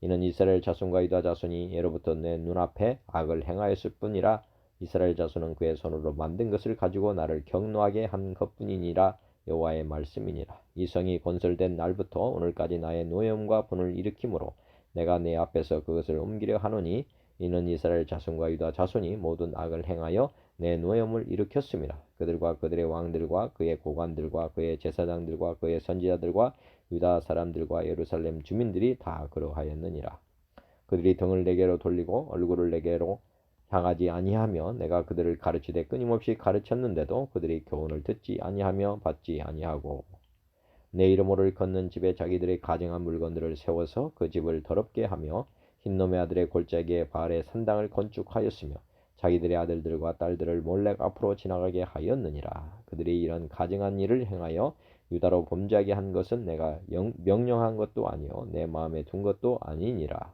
이는 이스라엘 자손과 유다 자손이 예로부터 내 눈앞에 악을 행하였을 뿐이라. 이스라엘 자손은 그의 손으로 만든 것을 가지고 나를 경노하게 한 것뿐이니라. 여호와의 말씀이니라. 이 성이 건설된 날부터 오늘까지 나의 노여움과 분을 일으키므로 내가 내 앞에서 그것을 옮기려 하노니 이는 이스라엘 자손과 유다 자손이 모든 악을 행하여 내 노여움을 일으켰습니다. 그들과 그들의 왕들과 그의 고관들과 그의 제사장들과 그의 선지자들과 유다 사람들과 예루살렘 주민들이 다 그러하였느니라. 그들이 등을 내게로 돌리고 얼굴을 내게로 향하지 아니하며 내가 그들을 가르치되 끊임없이 가르쳤는데도 그들이 교훈을 듣지 아니하며 받지 아니하고 내 이름으로 일컫는 집에 자기들의 가증한 물건들을 세워서 그 집을 더럽게 하며 흰놈의 아들의 골짜기에 바알의 산당을 건축하였으며 자기들의 아들들과 딸들을 몰렉 앞으로 지나가게 하였느니라. 그들이 이런 가증한 일을 행하여 유다로 범죄하게 한 것은 내가 명령한 것도 아니요 내 마음에 둔 것도 아니니라.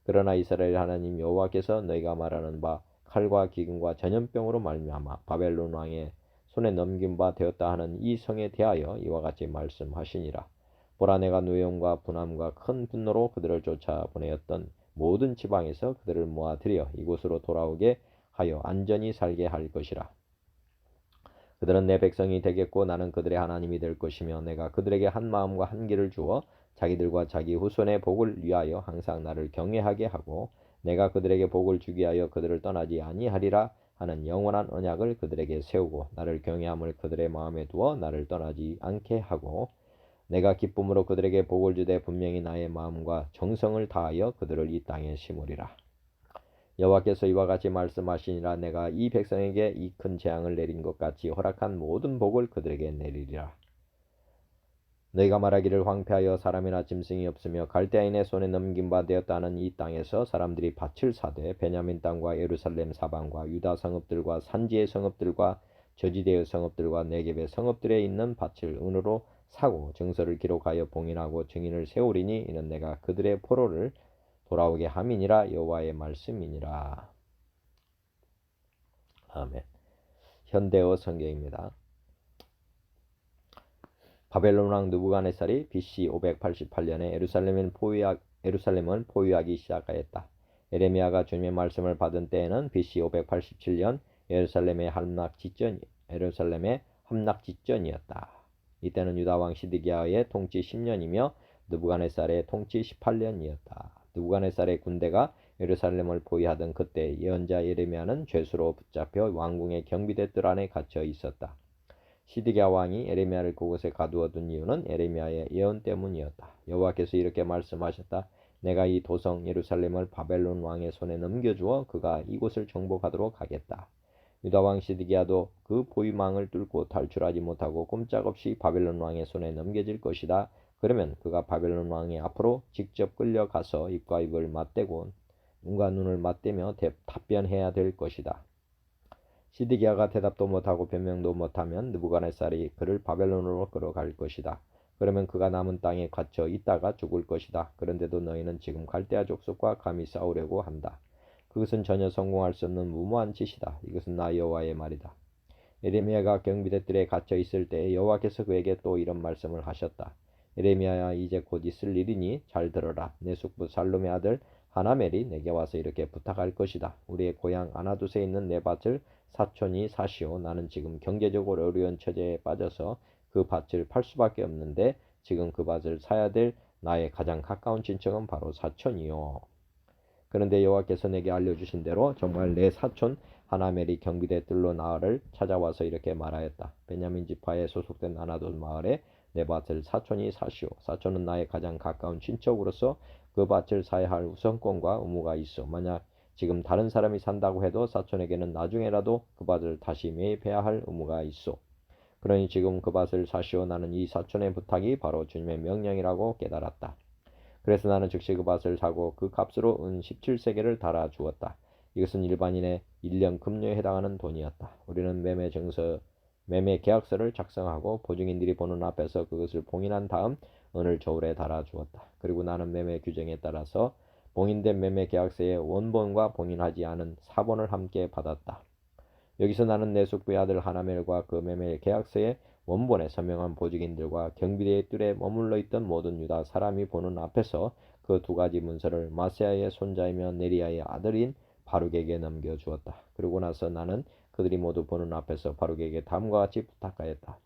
그러나 이스라엘 하나님 여호와께서 너희가 말하는 바 칼과 기근과 전염병으로 말미암아 바벨론 왕의 손에 넘긴 바 되었다 하는 이 성에 대하여 이와 같이 말씀하시니라. 보라 내가 노여움과 분함과 큰 분노로 그들을 쫓아 보내었던 모든 지방에서 그들을 모아들여 이곳으로 돌아오게 하여 안전히 살게 할 것이라. 그들은 내 백성이 되겠고 나는 그들의 하나님이 될 것이며 내가 그들에게 한 마음과 한 길을 주어 자기들과 자기 후손의 복을 위하여 항상 나를 경외하게 하고 내가 그들에게 복을 주기 위하여 그들을 떠나지 아니하리라 하는 영원한 언약을 그들에게 세우고 나를 경외함을 그들의 마음에 두어 나를 떠나지 않게 하고 내가 기쁨으로 그들에게 복을 주되 분명히 나의 마음과 정성을 다하여 그들을 이 땅에 심으리라. 여호와께서 이와 같이 말씀하시니라. 내가 이 백성에게 이 큰 재앙을 내린 것 같이 허락한 모든 복을 그들에게 내리리라. 너희가 말하기를 황폐하여 사람이나 짐승이 없으며 갈대아인의 손에 넘긴 바 되었다는 이 땅에서 사람들이 밭을 사되 베냐민 땅과 예루살렘 사방과 유다 성읍들과 산지의 성읍들과 저지대의 성읍들과 네겝의 성읍들에 있는 밭을 은으로 사고 증서를 기록하여 봉인하고 증인을 세우리니 이는 내가 그들의 포로를 돌아오게 함이니라. 여호와의 말씀이니라. 아멘. 현대어 성경입니다. 바벨론 왕 느부갓네살이 BC 588년에 예루살렘을 포위하기 시작하였다. 예레미야가 주님의 말씀을 받은 때에는 BC 587년 예루살렘의 함락 직전이었다. 이때는 유다 왕 시드기야의 통치 10년이며 느부갓네살의 통치 18년이었다. 느부갓네살의 군대가 예루살렘을 포위하던 그때 예언자 예레미야는 죄수로 붙잡혀 왕궁의 경비대 뜰 안에 갇혀 있었다. 시드기야 왕이 예레미야를 그곳에 가두어둔 이유는 예레미야의 예언 때문이었다. 여호와께서 이렇게 말씀하셨다. 내가 이 도성 예루살렘을 바벨론 왕의 손에 넘겨주어 그가 이곳을 정복하도록 하겠다. 유다 왕 시드기야도 그 포위망을 뚫고 탈출하지 못하고 꼼짝없이 바벨론 왕의 손에 넘겨질 것이다. 그러면 그가 바벨론 왕의 앞으로 직접 끌려가서 입과 입을 맞대고 눈과 눈을 맞대며 답변해야 될 것이다. 시드기야가 대답도 못하고 변명도 못하면 느부갓네살이 그를 바벨론으로 끌어갈 것이다. 그러면 그가 남은 땅에 갇혀 있다가 죽을 것이다. 그런데도 너희는 지금 갈대아 족속과 감히 싸우려고 한다. 그것은 전혀 성공할 수 없는 무모한 짓이다. 이것은 나 여호와의 말이다. 예레미야가 경비대 뜰에 갇혀 있을 때 여호와께서 그에게 또 이런 말씀을 하셨다. 예레미야야, 이제 곧 있을 일이니 잘 들어라. 내 숙부 살룸의 아들 하나멜이 내게 와서 이렇게 부탁할 것이다. 우리의 고향 아나두스에 있는 내 밭을 사촌이 사시오. 나는 지금 경제적으로 어려운 처지에 빠져서 그 밭을 팔 수밖에 없는데 지금 그 밭을 사야 될 나의 가장 가까운 친척은 바로 사촌이요. 그런데 여호와께서 내게 알려주신 대로 정말 내 사촌 하나멜이 경비대 뜰로 나를 찾아와서 이렇게 말하였다. 베냐민 지파에 소속된 아나돗 마을에 내 밭을 사촌이 사시오. 사촌은 나의 가장 가까운 친척으로서 그 밭을 사야 할 우선권과 의무가 있어. 만약 지금 다른 사람이 산다고 해도 사촌에게는 나중에라도 그 밭을 다시 매입해야 할 의무가 있어. 그러니 지금 그 밭을 사시오. 나는 이 사촌의 부탁이 바로 주님의 명령이라고 깨달았다. 그래서 나는 즉시 그 밭을 사고 그 값으로 은 17세겔을 달아 주었다. 이것은 일반인의 1년 급료에 해당하는 돈이었다. 우리는 매매 계약서를 작성하고 보증인들이 보는 앞에서 그것을 봉인한 다음 은을 저울에 달아 주었다. 그리고 나는 매매 규정에 따라서 봉인된 매매 계약서의 원본과 봉인하지 않은 사본을 함께 받았다. 여기서 나는 내 숙부의 아들 하나멜과 그 매매 계약서의 원본에 서명한 보증인들과 경비대의 뜰에 머물러 있던 모든 유다 사람이 보는 앞에서 그 두 가지 문서를 마세야의 손자이며 네리야의 아들인 바룩에게 넘겨주었다. 그러고 나서 나는 그들이 모두 보는 앞에서 바룩에게 다음과 같이 부탁하였다.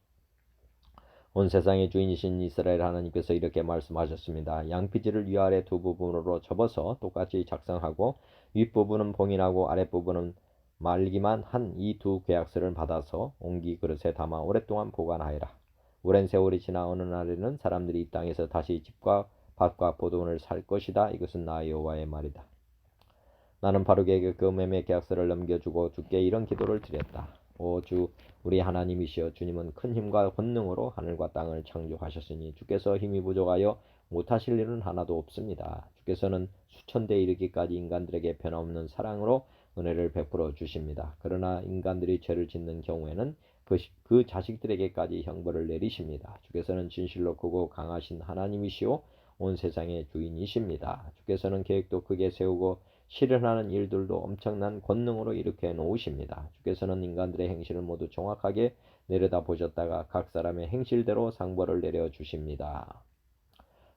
온 세상의 주인이신 이스라엘 하나님께서 이렇게 말씀하셨습니다. 양피지를 위아래 두 부분으로 접어서 똑같이 작성하고 윗부분은 봉인하고 아랫부분은 말기만 한 이 두 계약서를 받아서 옹기 그릇에 담아 오랫동안 보관하여라. 오랜 세월이 지나 어느 날에는 사람들이 이 땅에서 다시 집과 밭과 포도원을 살 것이다. 이것은 나 여호와의 말이다. 나는 바룩에게 그 매매 계약서를 넘겨주고 주께 이런 기도를 드렸다. 오 주, 우리 하나님이시여, 주님은 큰 힘과 권능으로 하늘과 땅을 창조하셨으니 주께서 힘이 부족하여 못하실 일은 하나도 없습니다. 주께서는 수천대에 이르기까지 인간들에게 변함없는 사랑으로 은혜를 베풀어 주십니다. 그러나 인간들이 죄를 짓는 경우에는 그 자식들에게까지 형벌을 내리십니다. 주께서는 진실로 크고 강하신 하나님이시오 온 세상의 주인이십니다. 주께서는 계획도 크게 세우고 실현하는 일들도 엄청난 권능으로 일으켜 놓으십니다. 주께서는 인간들의 행실을 모두 정확하게 내려다보셨다가 각 사람의 행실대로 상벌을 내려주십니다.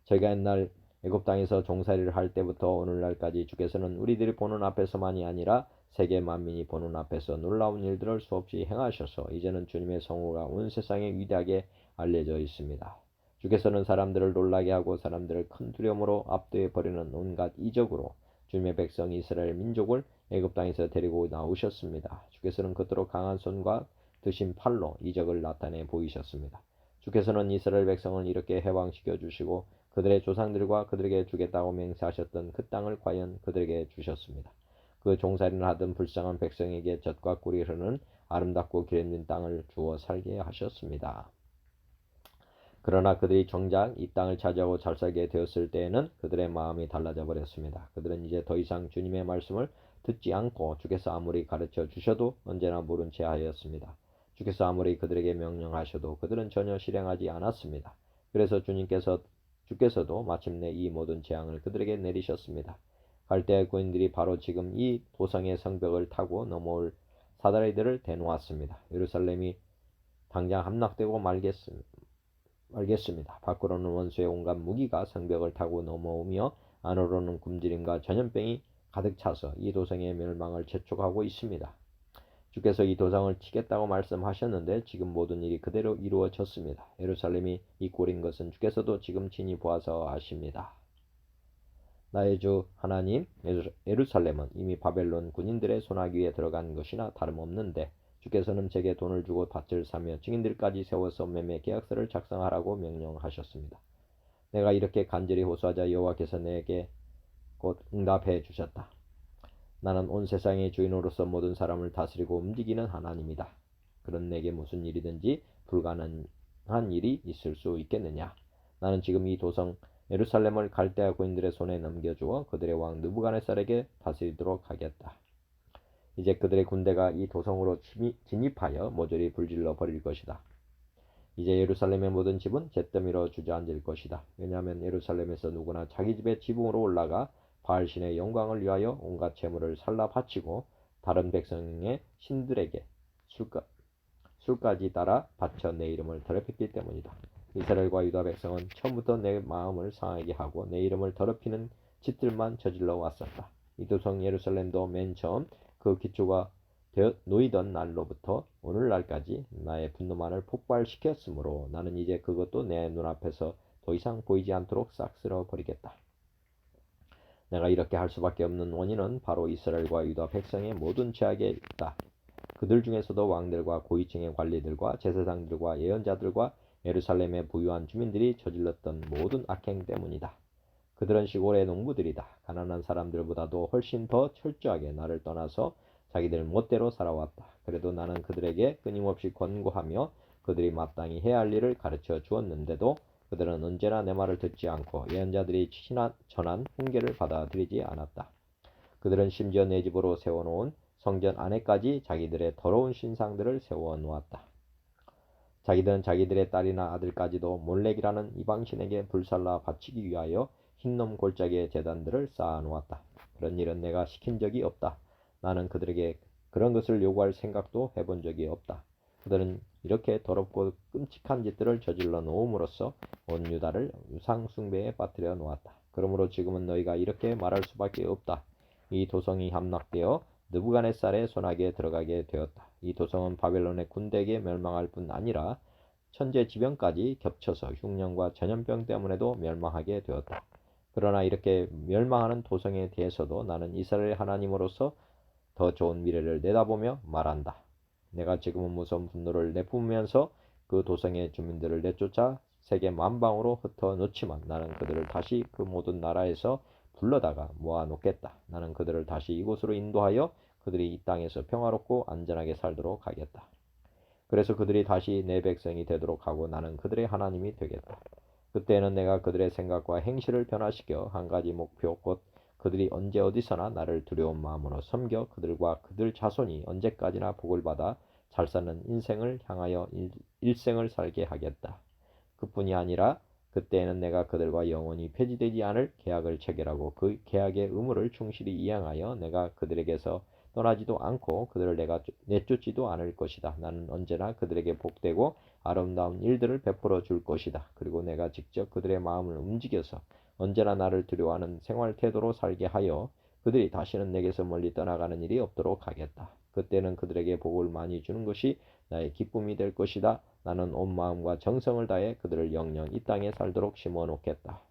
저희가 옛날 애굽 땅에서 종살이를 할 때부터 오늘날까지 주께서는 우리들이 보는 앞에서만이 아니라 세계 만민이 보는 앞에서 놀라운 일들을 수없이 행하셔서 이제는 주님의 성호가 온 세상에 위대하게 알려져 있습니다. 주께서는 사람들을 놀라게 하고 사람들을 큰 두려움으로 압도해 버리는 온갖 이적으로 주님의 백성 이스라엘 민족을 애굽 땅에서 데리고 나오셨습니다. 주께서는 그토록 강한 손과 드신 팔로 이적을 나타내 보이셨습니다. 주께서는 이스라엘 백성을 이렇게 해방시켜 주시고 그들의 조상들과 그들에게 주겠다고 맹세하셨던 그 땅을 과연 그들에게 주셨습니다. 그 종살이를 하던 불쌍한 백성에게 젖과 꿀이 흐르는 아름답고 기름진 땅을 주어 살게 하셨습니다. 그러나 그들이 정작 이 땅을 차지하고 잘 살게 되었을 때에는 그들의 마음이 달라져 버렸습니다. 그들은 이제 더 이상 주님의 말씀을 듣지 않고 주께서 아무리 가르쳐 주셔도 언제나 모른 채 하였습니다. 주께서 아무리 그들에게 명령하셔도 그들은 전혀 실행하지 않았습니다. 그래서 주께서도 마침내 이 모든 재앙을 그들에게 내리셨습니다. 갈대아 군인들이 바로 지금 이 도성의 성벽을 타고 넘어올 사다리들을 대놓았습니다. 예루살렘이 당장 함락되고 말겠습니다. 밖으로는 원수의 온갖 무기가 성벽을 타고 넘어오며 안으로는 굶주림과 전염병이 가득 차서 이 도성의 멸망을 재촉하고 있습니다. 주께서 이 도성을 치겠다고 말씀하셨는데 지금 모든 일이 그대로 이루어졌습니다. 예루살렘이 이 꼴인 것은 주께서도 지금 친히 보아서 아십니다. 나의 주 하나님, 예루살렘은 이미 바벨론 군인들의 손아귀에 들어간 것이나 다름없는데 주께서는 제게 돈을 주고 밭을 사며 증인들까지 세워서 매매 계약서를 작성하라고 명령하셨습니다. 내가 이렇게 간절히 호소하자 여호와께서 내게 곧 응답해 주셨다. 나는 온 세상의 주인으로서 모든 사람을 다스리고 움직이는 하나님이다. 그런 내게 무슨 일이든지 불가능한 일이 있을 수 있겠느냐? 나는 지금 이 도성 예루살렘을 갈대아 고인들의 손에 넘겨주어 그들의 왕 느부갓네살에게 다스리도록 하겠다. 이제 그들의 군대가 이 도성으로 진입하여 모조리 불질러 버릴 것이다. 이제 예루살렘의 모든 집은 잿더미로 주저앉을 것이다. 왜냐하면 예루살렘에서 누구나 자기 집의 지붕으로 올라가 바알신의 영광을 위하여 온갖 재물을 살라 바치고 다른 백성의 신들에게 술까지 따라 바쳐 내 이름을 더럽혔기 때문이다. 이스라엘과 유다 백성은 처음부터 내 마음을 상하게 하고 내 이름을 더럽히는 짓들만 저질러 왔었다. 이 도성 예루살렘도 맨 처음 그 기초가 놓이던 날로부터 오늘날까지 나의 분노만을 폭발시켰으므로 나는 이제 그것도 내 눈앞에서 더 이상 보이지 않도록 싹 쓸어버리겠다. 내가 이렇게 할 수밖에 없는 원인은 바로 이스라엘과 유다 백성의 모든 죄악에 있다. 그들 중에서도 왕들과 고위층의 관리들과 제사장들과 예언자들과 예루살렘의 부유한 주민들이 저질렀던 모든 악행 때문이다. 그들은 시골의 농부들이다. 가난한 사람들보다도 훨씬 더 철저하게 나를 떠나서 자기들 멋대로 살아왔다. 그래도 나는 그들에게 끊임없이 권고하며 그들이 마땅히 해야 할 일을 가르쳐 주었는데도 그들은 언제나 내 말을 듣지 않고 예언자들이 전한 훈계를 받아들이지 않았다. 그들은 심지어 내 집으로 세워놓은 성전 안에까지 자기들의 더러운 신상들을 세워놓았다. 자기들은 자기들의 딸이나 아들까지도 몰렉이라는 이방신에게 불살라 바치기 위하여 흰놈 골짜기의 제단들을 쌓아놓았다. 그런 일은 내가 시킨 적이 없다. 나는 그들에게 그런 것을 요구할 생각도 해본 적이 없다. 그들은 이렇게 더럽고 끔찍한 짓들을 저질러 놓음으로써 온 유다를 우상 숭배에 빠뜨려 놓았다. 그러므로 지금은 너희가 이렇게 말할 수밖에 없다. 이 도성이 함락되어 느부갓네살의 손아귀에 들어가게 되었다. 이 도성은 바벨론의 군대에게 멸망할 뿐 아니라 천재지변까지 겹쳐서 흉년과 전염병 때문에도 멸망하게 되었다. 그러나 이렇게 멸망하는 도성에 대해서도 나는 이스라엘 하나님으로서 더 좋은 미래를 내다보며 말한다. 내가 지금은 무서운 분노를 내뿜으면서 그 도성의 주민들을 내쫓아 세계 만방으로 흩어놓지만 나는 그들을 다시 그 모든 나라에서 불러다가 모아놓겠다. 나는 그들을 다시 이곳으로 인도하여 그들이 이 땅에서 평화롭고 안전하게 살도록 하겠다. 그래서 그들이 다시 내 백성이 되도록 하고 나는 그들의 하나님이 되겠다. 그때는 내가 그들의 생각과 행실을 변화시켜 한 가지 목표 곧 그들이 언제 어디서나 나를 두려운 마음으로 섬겨 그들과 그들 자손이 언제까지나 복을 받아 잘 사는 인생을 향하여 일생을 살게 하겠다. 그뿐이 아니라 그때에는 내가 그들과 영원히 폐지되지 않을 계약을 체결하고 그 계약의 의무를 충실히 이행하여 내가 그들에게서 떠나지도 않고 그들을 내가 내쫓지도 않을 것이다. 나는 언제나 그들에게 복되고 아름다운 일들을 베풀어 줄 것이다. 그리고 내가 직접 그들의 마음을 움직여서 언제나 나를 두려워하는 생활 태도로 살게 하여 그들이 다시는 내게서 멀리 떠나가는 일이 없도록 하겠다. 그때는 그들에게 복을 많이 주는 것이 나의 기쁨이 될 것이다. 나는 온 마음과 정성을 다해 그들을 영영 이 땅에 살도록 심어놓겠다.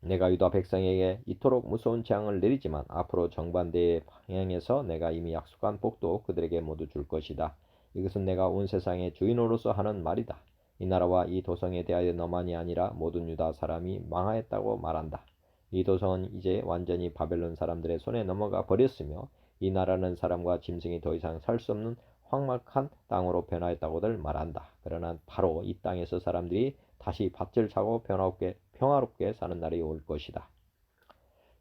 내가 유다 백성에게 이토록 무서운 재앙을 내리지만 앞으로 정반대의 방향에서 내가 이미 약속한 복도 그들에게 모두 줄 것이다. 이것은 내가 온 세상의 주인으로서 하는 말이다. 이 나라와 이 도성에 대하여 너만이 아니라 모든 유다 사람이 망하였다고 말한다. 이 도성은 이제 완전히 바벨론 사람들의 손에 넘어가 버렸으며 이 나라는 사람과 짐승이 더 이상 살 수 없는 황막한 땅으로 변하였다고들 말한다. 그러나 바로 이 땅에서 사람들이 다시 밭을 사고 평화롭게 사는 날이 올 것이다.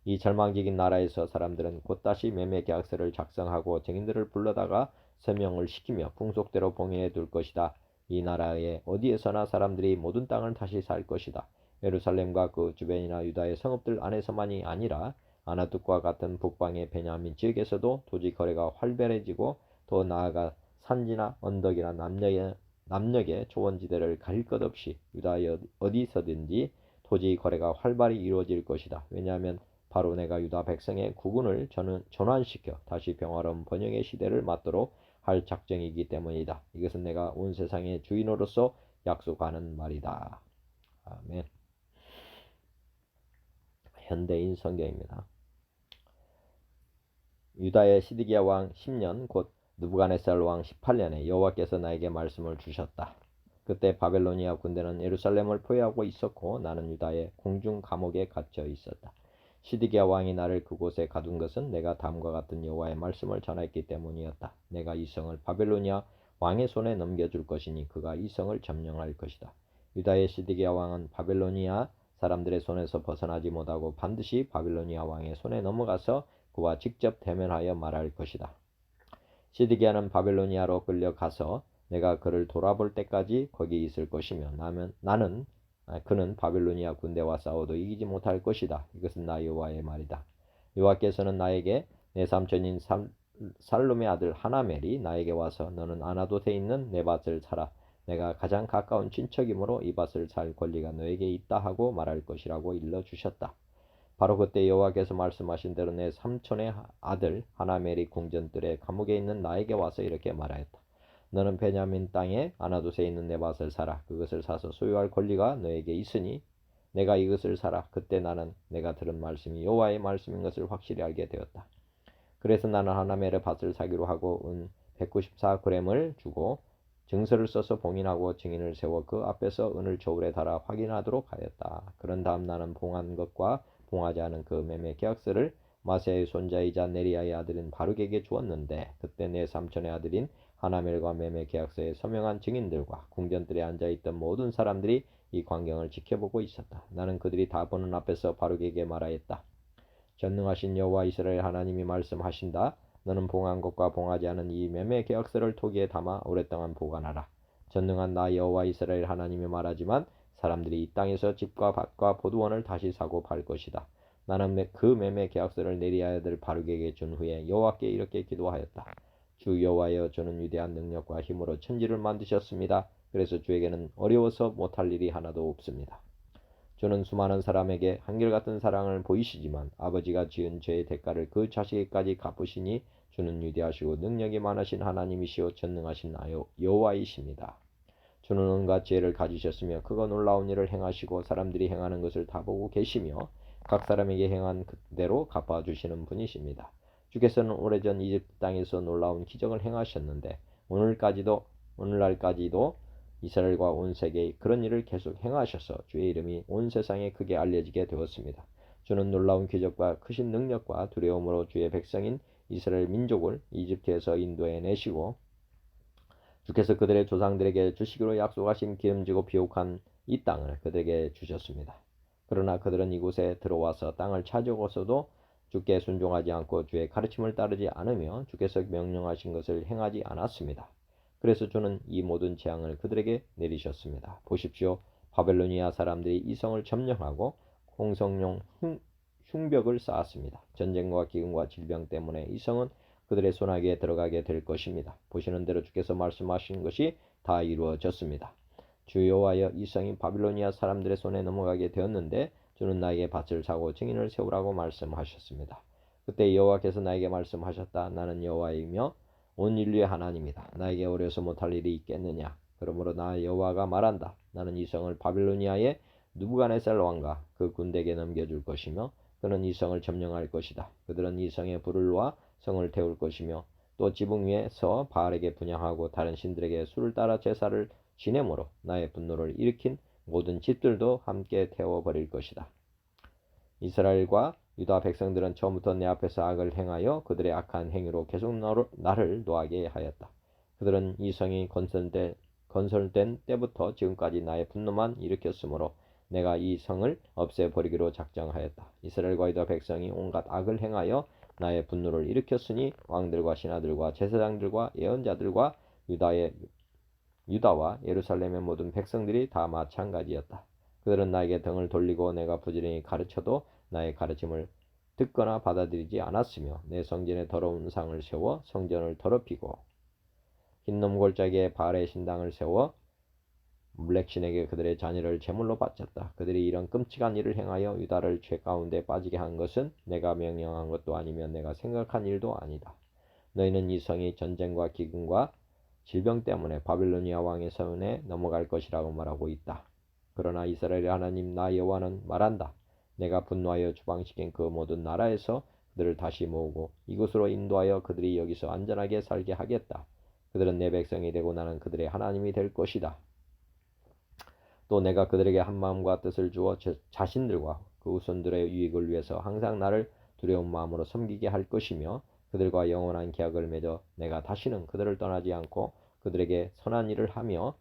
이 절망적인 나라에서 사람들은 곧 다시 매매 계약서를 작성하고 증인들을 불러다가 서명을 시키며 풍속대로 봉인해 둘 것이다. 이 나라의 어디에서나 사람들이 모든 땅을 다시 살 것이다. 예루살렘과 그 주변이나 유다의 성읍들 안에서만이 아니라 아나둑과 같은 북방의 베냐민 지역에서도 토지 거래가 활발해지고 더 나아가 산지나 언덕이나 남녘의 초원지대를 가릴 것 없이 유다의 어디서든지 토지 거래가 활발히 이루어질 것이다. 왜냐하면 바로 내가 유다 백성의 국운을 전환시켜 다시 평화로운 번영의 시대를 맞도록 할 작정이기 때문이다. 이것은 내가 온 세상의 주인으로서 약속하는 말이다. 아멘. 현대인 성경입니다. 유다의 시드기야 왕 10년 곧 느부갓네살 왕 18년에 여호와께서 나에게 말씀을 주셨다. 그때 바벨로니아 군대는 예루살렘을 포위하고 있었고 나는 유다의 공중 감옥에 갇혀 있었다. 시드기야 왕이 나를 그곳에 가둔 것은 내가 다음과 같은 여호와의 말씀을 전했기 때문이었다. 내가 이 성을 바벨로니아 왕의 손에 넘겨줄 것이니 그가 이 성을 점령할 것이다. 유다의 시드기야 왕은 바벨로니아 사람들의 손에서 벗어나지 못하고 반드시 바벨로니아 왕의 손에 넘어가서 그와 직접 대면하여 말할 것이다. 시드기야는 바벨로니아로 끌려가서 내가 그를 돌아볼 때까지 거기 있을 것이며 그는 바벨로니아 군대와 싸워도 이기지 못할 것이다. 이것은 나 여호와의 말이다. 여호와께서는 나에게 내 삼촌인 살룸의 아들 하나멜이 나에게 와서 너는 아나돗에 있는 내 밭을 사라. 내가 가장 가까운 친척이므로 이 밭을 살 권리가 너에게 있다 하고 말할 것이라고 일러주셨다. 바로 그때 여호와께서 말씀하신 대로 내 삼촌의 아들 하나멜이 궁전뜰에 감옥에 있는 나에게 와서 이렇게 말하였다. 너는 베냐민 땅에 아나돗에 있는 내 밭을 사라. 그것을 사서 소유할 권리가 너에게 있으니 내가 이것을 사라. 그때 나는 내가 들은 말씀이 여호와의 말씀인 것을 확실히 알게 되었다. 그래서 나는 하나멜의 밭을 사기로 하고 은 194g을 주고 증서를 써서 봉인하고 증인을 세워 그 앞에서 은을 저울에 달아 확인하도록 하였다. 그런 다음 나는 봉한 것과 봉하지 않은 그 매매 계약서를 마세의 손자이자 네리아의 아들인 바룩에게 주었는데 그때 내 삼촌의 아들인 하나멜과 매매 계약서에 서명한 증인들과 궁전들에 앉아있던 모든 사람들이 이 광경을 지켜보고 있었다. 나는 그들이 다 보는 앞에서 바룩에게 말하였다. 전능하신 여호와 이스라엘 하나님이 말씀하신다. 너는 봉한 것과 봉하지 않은 이 매매 계약서를 토기에 담아 오랫동안 보관하라. 전능한 나 여호와 이스라엘 하나님이 말하지만 사람들이 이 땅에서 집과 밭과 포도원을 다시 사고 팔 것이다. 나는 그 매매 계약서를 네리아의 아들 바룩에게 준 후에 여호와께 이렇게 기도하였다. 주 여호와여, 주는 위대한 능력과 힘으로 천지를 만드셨습니다. 그래서 주에게는 어려워서 못할 일이 하나도 없습니다. 주는 수많은 사람에게 한결같은 사랑을 보이시지만 아버지가 지은 죄의 대가를 그 자식에게까지 갚으시니 주는 위대하시고 능력이 많으신 하나님이시오 전능하신 여호와이십니다. 주는 온갖 지혜를 가지셨으며 크고 놀라운 일을 행하시고 사람들이 행하는 것을 다 보고 계시며 각 사람에게 행한 그대로 갚아주시는 분이십니다. 주께서는 오래전 이집트 땅에서 놀라운 기적을 행하셨는데 오늘날까지도 이스라엘과 온 세계에 그런 일을 계속 행하셔서 주의 이름이 온 세상에 크게 알려지게 되었습니다. 주는 놀라운 기적과 크신 능력과 두려움으로 주의 백성인 이스라엘 민족을 이집트에서 인도해 내시고 주께서 그들의 조상들에게 주시기로 약속하신 기름지고 비옥한 이 땅을 그들에게 주셨습니다. 그러나 그들은 이곳에 들어와서 땅을 차지하고서도 주께 순종하지 않고 주의 가르침을 따르지 않으며 주께서 명령하신 것을 행하지 않았습니다. 그래서 주는 이 모든 재앙을 그들에게 내리셨습니다. 보십시오. 바벨로니아 사람들이 이 성을 점령하고 공성용 흉벽을 쌓았습니다. 전쟁과 기근과 질병 때문에 이 성은 그들의 손아귀에 들어가게 될 것입니다. 보시는 대로 주께서 말씀하신 것이 다 이루어졌습니다. 주 여호와여, 이 성이 바빌로니아 사람들의 손에 넘어가게 되었는데 주는 나에게 밭을 사고 증인을 세우라고 말씀하셨습니다. 그때 여호와께서 나에게 말씀하셨다. 나는 여호와이며 온 인류의 하나님이다. 나에게 어려서 못할 일이 있겠느냐. 그러므로 나 여호와가 말한다. 나는 이 성을 바빌로니아의 느부갓네살 왕과 그 군대에게 넘겨줄 것이며 그는 이 성을 점령할 것이다. 그들은 이 성에 불을 놓아 성을 태울 것이며 또 지붕 위에서 바알에게 분향하고 다른 신들에게 수를 따라 제사를 지내므로 나의 분노를 일으킨 모든 집들도 함께 태워버릴 것이다. 이스라엘과 유다 백성들은 처음부터 내 앞에서 악을 행하여 그들의 악한 행위로 계속 나를 노하게 하였다. 그들은 이 성이 건설된 때부터 지금까지 나의 분노만 일으켰으므로 내가 이 성을 없애버리기로 작정하였다. 이스라엘과 유다 백성이 온갖 악을 행하여 나의 분노를 일으켰으니 왕들과 신하들과 제사장들과 예언자들과 유다와 예루살렘의 모든 백성들이 다 마찬가지였다. 그들은 나에게 등을 돌리고 내가 부지런히 가르쳐도 나의 가르침을 듣거나 받아들이지 않았으며 내 성전에 더러운 상을 세워 성전을 더럽히고 흰놈 골짜기에 바알의 신당을 세워 블랙신에게 그들의 자녀를 제물로 바쳤다. 그들이 이런 끔찍한 일을 행하여 유다를 죄 가운데 빠지게 한 것은 내가 명령한 것도 아니며 내가 생각한 일도 아니다. 너희는 이 성이 전쟁과 기근과 질병 때문에 바빌로니아 왕의 손에 넘어갈 것이라고 말하고 있다. 그러나 이스라엘의 하나님 나 여호와는 말한다. 내가 분노하여 추방시킨 그 모든 나라에서 그들을 다시 모으고 이곳으로 인도하여 그들이 여기서 안전하게 살게 하겠다. 그들은 내 백성이 되고 나는 그들의 하나님이 될 것이다. 또 내가 그들에게 한 마음과 뜻을 주어 자신들과 그 후손들의 유익을 위해서 항상 나를 두려운 마음으로 섬기게 할 것이며 그들과 영원한 계약을 맺어 내가 다시는 그들을 떠나지 않고 그들에게 선한 일을 하며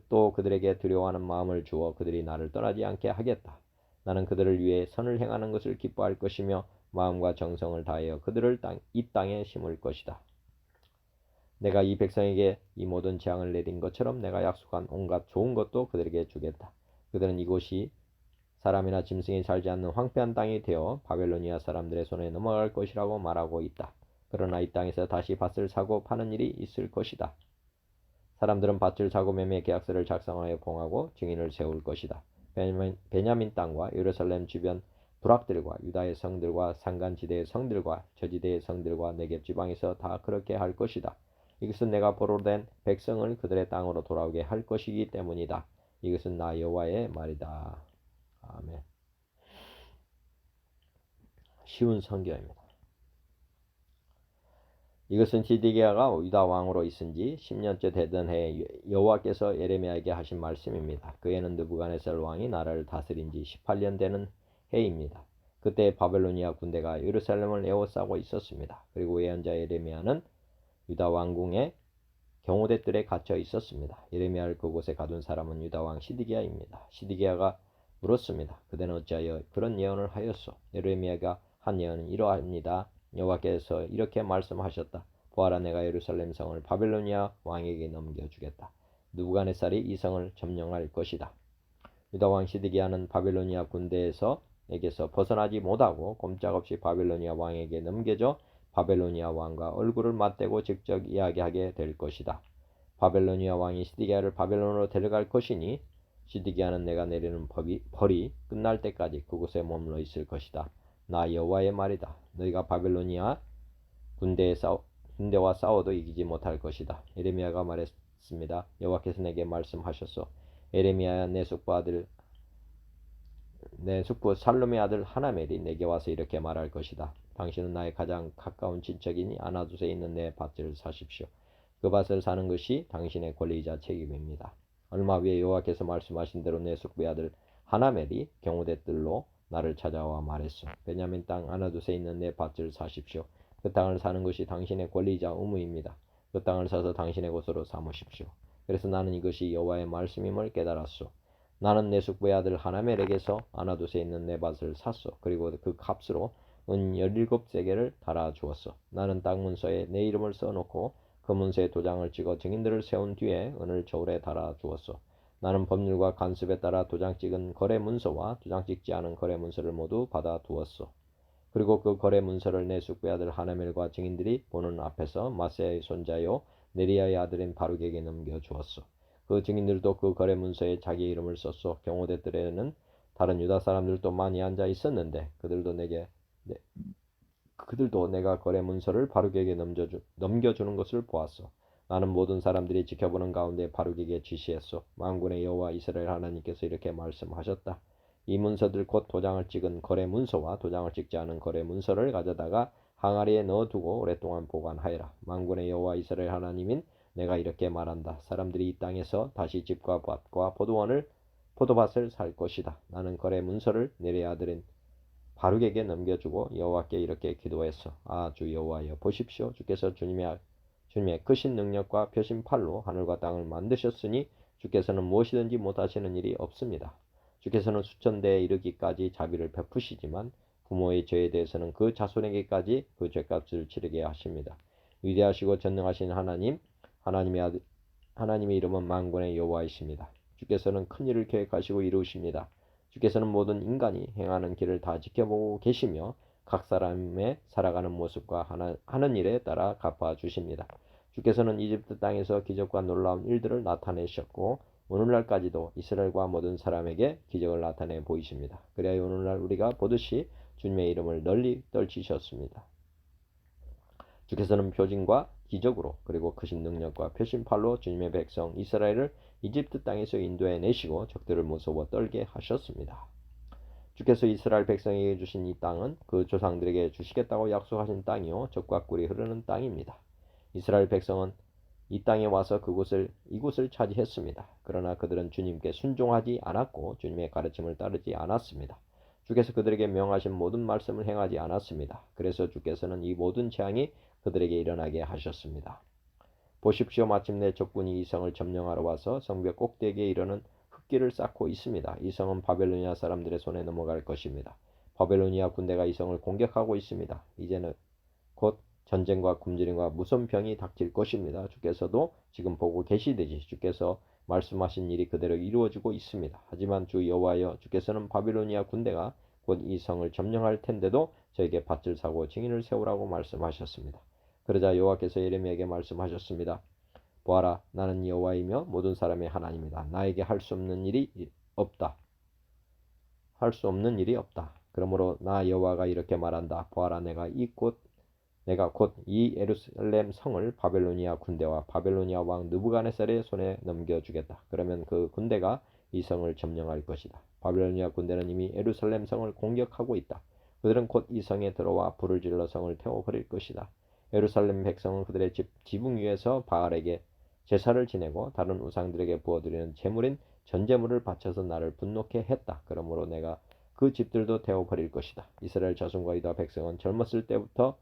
또 그들에게 두려워하는 마음을 주어 그들이 나를 떠나지 않게 하겠다. 나는 그들을 위해 선을 행하는 것을 기뻐할 것이며 마음과 정성을 다하여 그들을 이 땅에 심을 것이다. 내가 이 백성에게 이 모든 재앙을 내린 것처럼 내가 약속한 온갖 좋은 것도 그들에게 주겠다. 그들은 이곳이 사람이나 짐승이 살지 않는 황폐한 땅이 되어 바벨로니아 사람들의 손에 넘어갈 것이라고 말하고 있다. 그러나 이 땅에서 다시 밭을 사고 파는 일이 있을 것이다. 사람들은 밭을 사고 매매 계약서를 작성하여 봉하고 증인을 세울 것이다. 베냐민 땅과 예루살렘 주변 부락들과 유다의 성들과 산간지대의 성들과 저지대의 성들과 네겝 지방에서 다 그렇게 할 것이다. 이것은 내가 보로된 백성을 그들의 땅으로 돌아오게 할 것이기 때문이다. 이것은 나 여호와의 말이다. 아멘. 쉬운 성경입니다. 이것은 시드기야가 유다 왕으로 있은 지 10년째 되던 해에 여호와께서 예레미야에게 하신 말씀입니다. 그 해는 느부갓네살 왕이 나라를 다스린 지 18년 되는 해입니다. 그때 바벨로니아 군대가 예루살렘을 에워싸고 있었습니다. 그리고 예언자 예레미야는 유다 왕궁의 경호대들에 갇혀 있었습니다. 예레미야를 그곳에 가둔 사람은 유다 왕 시드기야입니다. 시드기야가 물었습니다. 그대는 어찌하여 그런 예언을 하였소? 예레미야가 한 예언은 이러합니다. 여호와께서 이렇게 말씀하셨다. 보아라, 내가 예루살렘 성을 바벨로니아 왕에게 넘겨주겠다. 느부갓네살이 이 성을 점령할 것이다. 유다 왕 시드기야는 바벨로니아 군대에게서 벗어나지 못하고 꼼짝없이 바벨로니아 왕에게 넘겨져 바벨로니아 왕과 얼굴을 맞대고 직접 이야기하게 될 것이다. 바벨로니아 왕이 시드기야를 바벨론으로 데려갈 것이니 시드기야는 내가 내리는 벌이 끝날 때까지 그곳에 머물러 있을 것이다. 나 여호와의 말이다. 너희가 바벨로니아 군대와 싸워도 이기지 못할 것이다. 예레미야가 말했습니다. 여호와께서 내게 말씀하셨소. 예레미야야, 내 숙부 살룸의 아들 하나멜이 내게 와서 이렇게 말할 것이다. 당신은 나의 가장 가까운 친척이니 아나두스에 있는 내 밭을 사십시오. 그 밭을 사는 것이 당신의 권리이자 책임입니다. 얼마 후에 여호와께서 말씀하신 대로 내 숙부의 아들 하나멜이 경호대들로 나를 찾아와 말했소. 베냐민 땅 아나두스에 있는 내 밭을 사십시오. 그 땅을 사는 것이 당신의 권리이자 의무입니다. 그 땅을 사서 당신의 곳으로 삼으십시오. 그래서 나는 이것이 여호와의 말씀임을 깨달았소. 나는 내 숙부의 아들 하나멜에게서 아나두스에 있는 내 밭을 샀소. 그리고 그 값으로 은 17세겔을 달아주었소. 나는 땅 문서에 내 이름을 써놓고 그 문서에 도장을 찍어 증인들을 세운 뒤에 은을 저울에 달아주었소. 나는 법률과 간섭에 따라 도장 찍은 거래 문서와 도장 찍지 않은 거래 문서를 모두 받아두었소. 그리고 그 거래 문서를 내 숙부의 아들 하나멜과 증인들이 보는 앞에서 마세야의 손자요 네리야의 아들인 바룩에게 넘겨주었소. 그 증인들도 그 거래 문서에 자기 이름을 썼소. 경호대들에는 다른 유다 사람들도 많이 앉아 있었는데 그들도 내가 거래 문서를 바룩에게 넘겨주는 것을 보았소. 나는 모든 사람들이 지켜보는 가운데 바룩에게 지시했소. 만군의 여호와 이스라엘 하나님께서 이렇게 말씀하셨다. 이 문서들 곧 도장을 찍은 거래 문서와 도장을 찍지 않은 거래 문서를 가져다가 항아리에 넣어두고 오랫동안 보관하여라. 만군의 여호와 이스라엘 하나님인 내가 이렇게 말한다. 사람들이 이 땅에서 다시 집과 밭과 포도밭을 살 것이다. 나는 거래 문서를 네리의 아들인 바룩에게 넘겨주고 여호와께 이렇게 기도했어. 주 여호와여, 보십시오. 주께서 주님의 주님의 크신 능력과 표신 팔로 하늘과 땅을 만드셨으니 주께서는 무엇이든지 못하시는 일이 없습니다. 주께서는 수천 대에 이르기까지 자비를 베푸시지만 부모의 죄에 대해서는 그 자손에게까지 그 죄값을 치르게 하십니다. 위대하시고 전능하신 하나님, 하나님의 이름은 만군의 여호와이십니다. 주께서는 큰 일을 계획하시고 이루십니다. 주께서는 모든 인간이 행하는 길을 다 지켜보고 계시며 각 사람의 살아가는 모습과 하는 일에 따라 갚아주십니다. 주께서는 이집트 땅에서 기적과 놀라운 일들을 나타내셨고 오늘날까지도 이스라엘과 모든 사람에게 기적을 나타내 보이십니다. 그래야 오늘날 우리가 보듯이 주님의 이름을 널리 떨치셨습니다. 주께서는 표징과 기적으로 그리고 크신 능력과 표신팔로 주님의 백성 이스라엘을 이집트 땅에서 인도해 내시고 적들을 무서워 떨게 하셨습니다. 주께서 이스라엘 백성에게 주신 이 땅은 그 조상들에게 주시겠다고 약속하신 땅이요 적과 꿀이 흐르는 땅입니다. 이스라엘 백성은 이 땅에 와서 이곳을 차지했습니다. 그러나 그들은 주님께 순종하지 않았고 주님의 가르침을 따르지 않았습니다. 주께서 그들에게 명하신 모든 말씀을 행하지 않았습니다. 그래서 주께서는 이 모든 재앙이 그들에게 일어나게 하셨습니다. 보십시오. 마침내 적군이 이 성을 점령하러 와서 성벽 꼭대기에 이르는 흙길을 쌓고 있습니다. 이 성은 바벨로니아 사람들의 손에 넘어갈 것입니다. 바벨로니아 군대가 이 성을 공격하고 있습니다. 이제는 곧 전쟁과 굶주림과 무서운 병이 닥칠 것입니다. 주께서도 지금 보고 계시듯이 주께서 말씀하신 일이 그대로 이루어지고 있습니다. 하지만 주 여호와여, 주께서는 바빌로니아 군대가 곧 이 성을 점령할 텐데도 저에게 밭을 사고 증인을 세우라고 말씀하셨습니다. 그러자 여호와께서 예레미야에게 말씀하셨습니다. 보아라, 나는 여호와이며 모든 사람의 하나님이다. 나에게 할 수 없는 일이 없다. 그러므로 나 여호와가 이렇게 말한다. 보아라, 내가 곧 이 예루살렘 성을 바벨로니아 군대와 바벨로니아 왕 느부갓네살의 손에 넘겨주겠다. 그러면 그 군대가 이 성을 점령할 것이다. 바벨로니아 군대는 이미 예루살렘 성을 공격하고 있다. 그들은 곧 이 성에 들어와 불을 질러 성을 태워버릴 것이다. 예루살렘 백성은 그들의 지붕 위에서 바알에게 제사를 지내고 다른 우상들에게 부어드리는 제물인 전제물을 바쳐서 나를 분노케 했다. 그러므로 내가 그 집들도 태워버릴 것이다. 이스라엘 자손과 유다 백성은 젊었을 때부터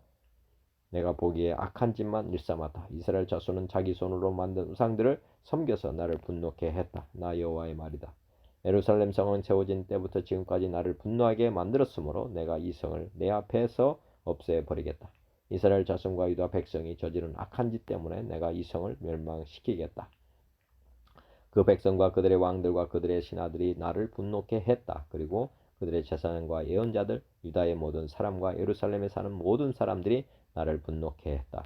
내가 보기에 악한 짓만 일삼았다. 이스라엘 자손은 자기 손으로 만든 우상들을 섬겨서 나를 분노케 했다. 나 여호와의 말이다. 예루살렘 성은 세워진 때부터 지금까지 나를 분노하게 만들었으므로 내가 이 성을 내 앞에서 없애버리겠다. 이스라엘 자손과 유다 백성이 저지른 악한 짓 때문에 내가 이 성을 멸망시키겠다. 그 백성과 그들의 왕들과 그들의 신하들이 나를 분노케 했다. 그리고 그들의 제사장과 예언자들, 유다의 모든 사람과 예루살렘에 사는 모든 사람들이 나를 분노케 했다.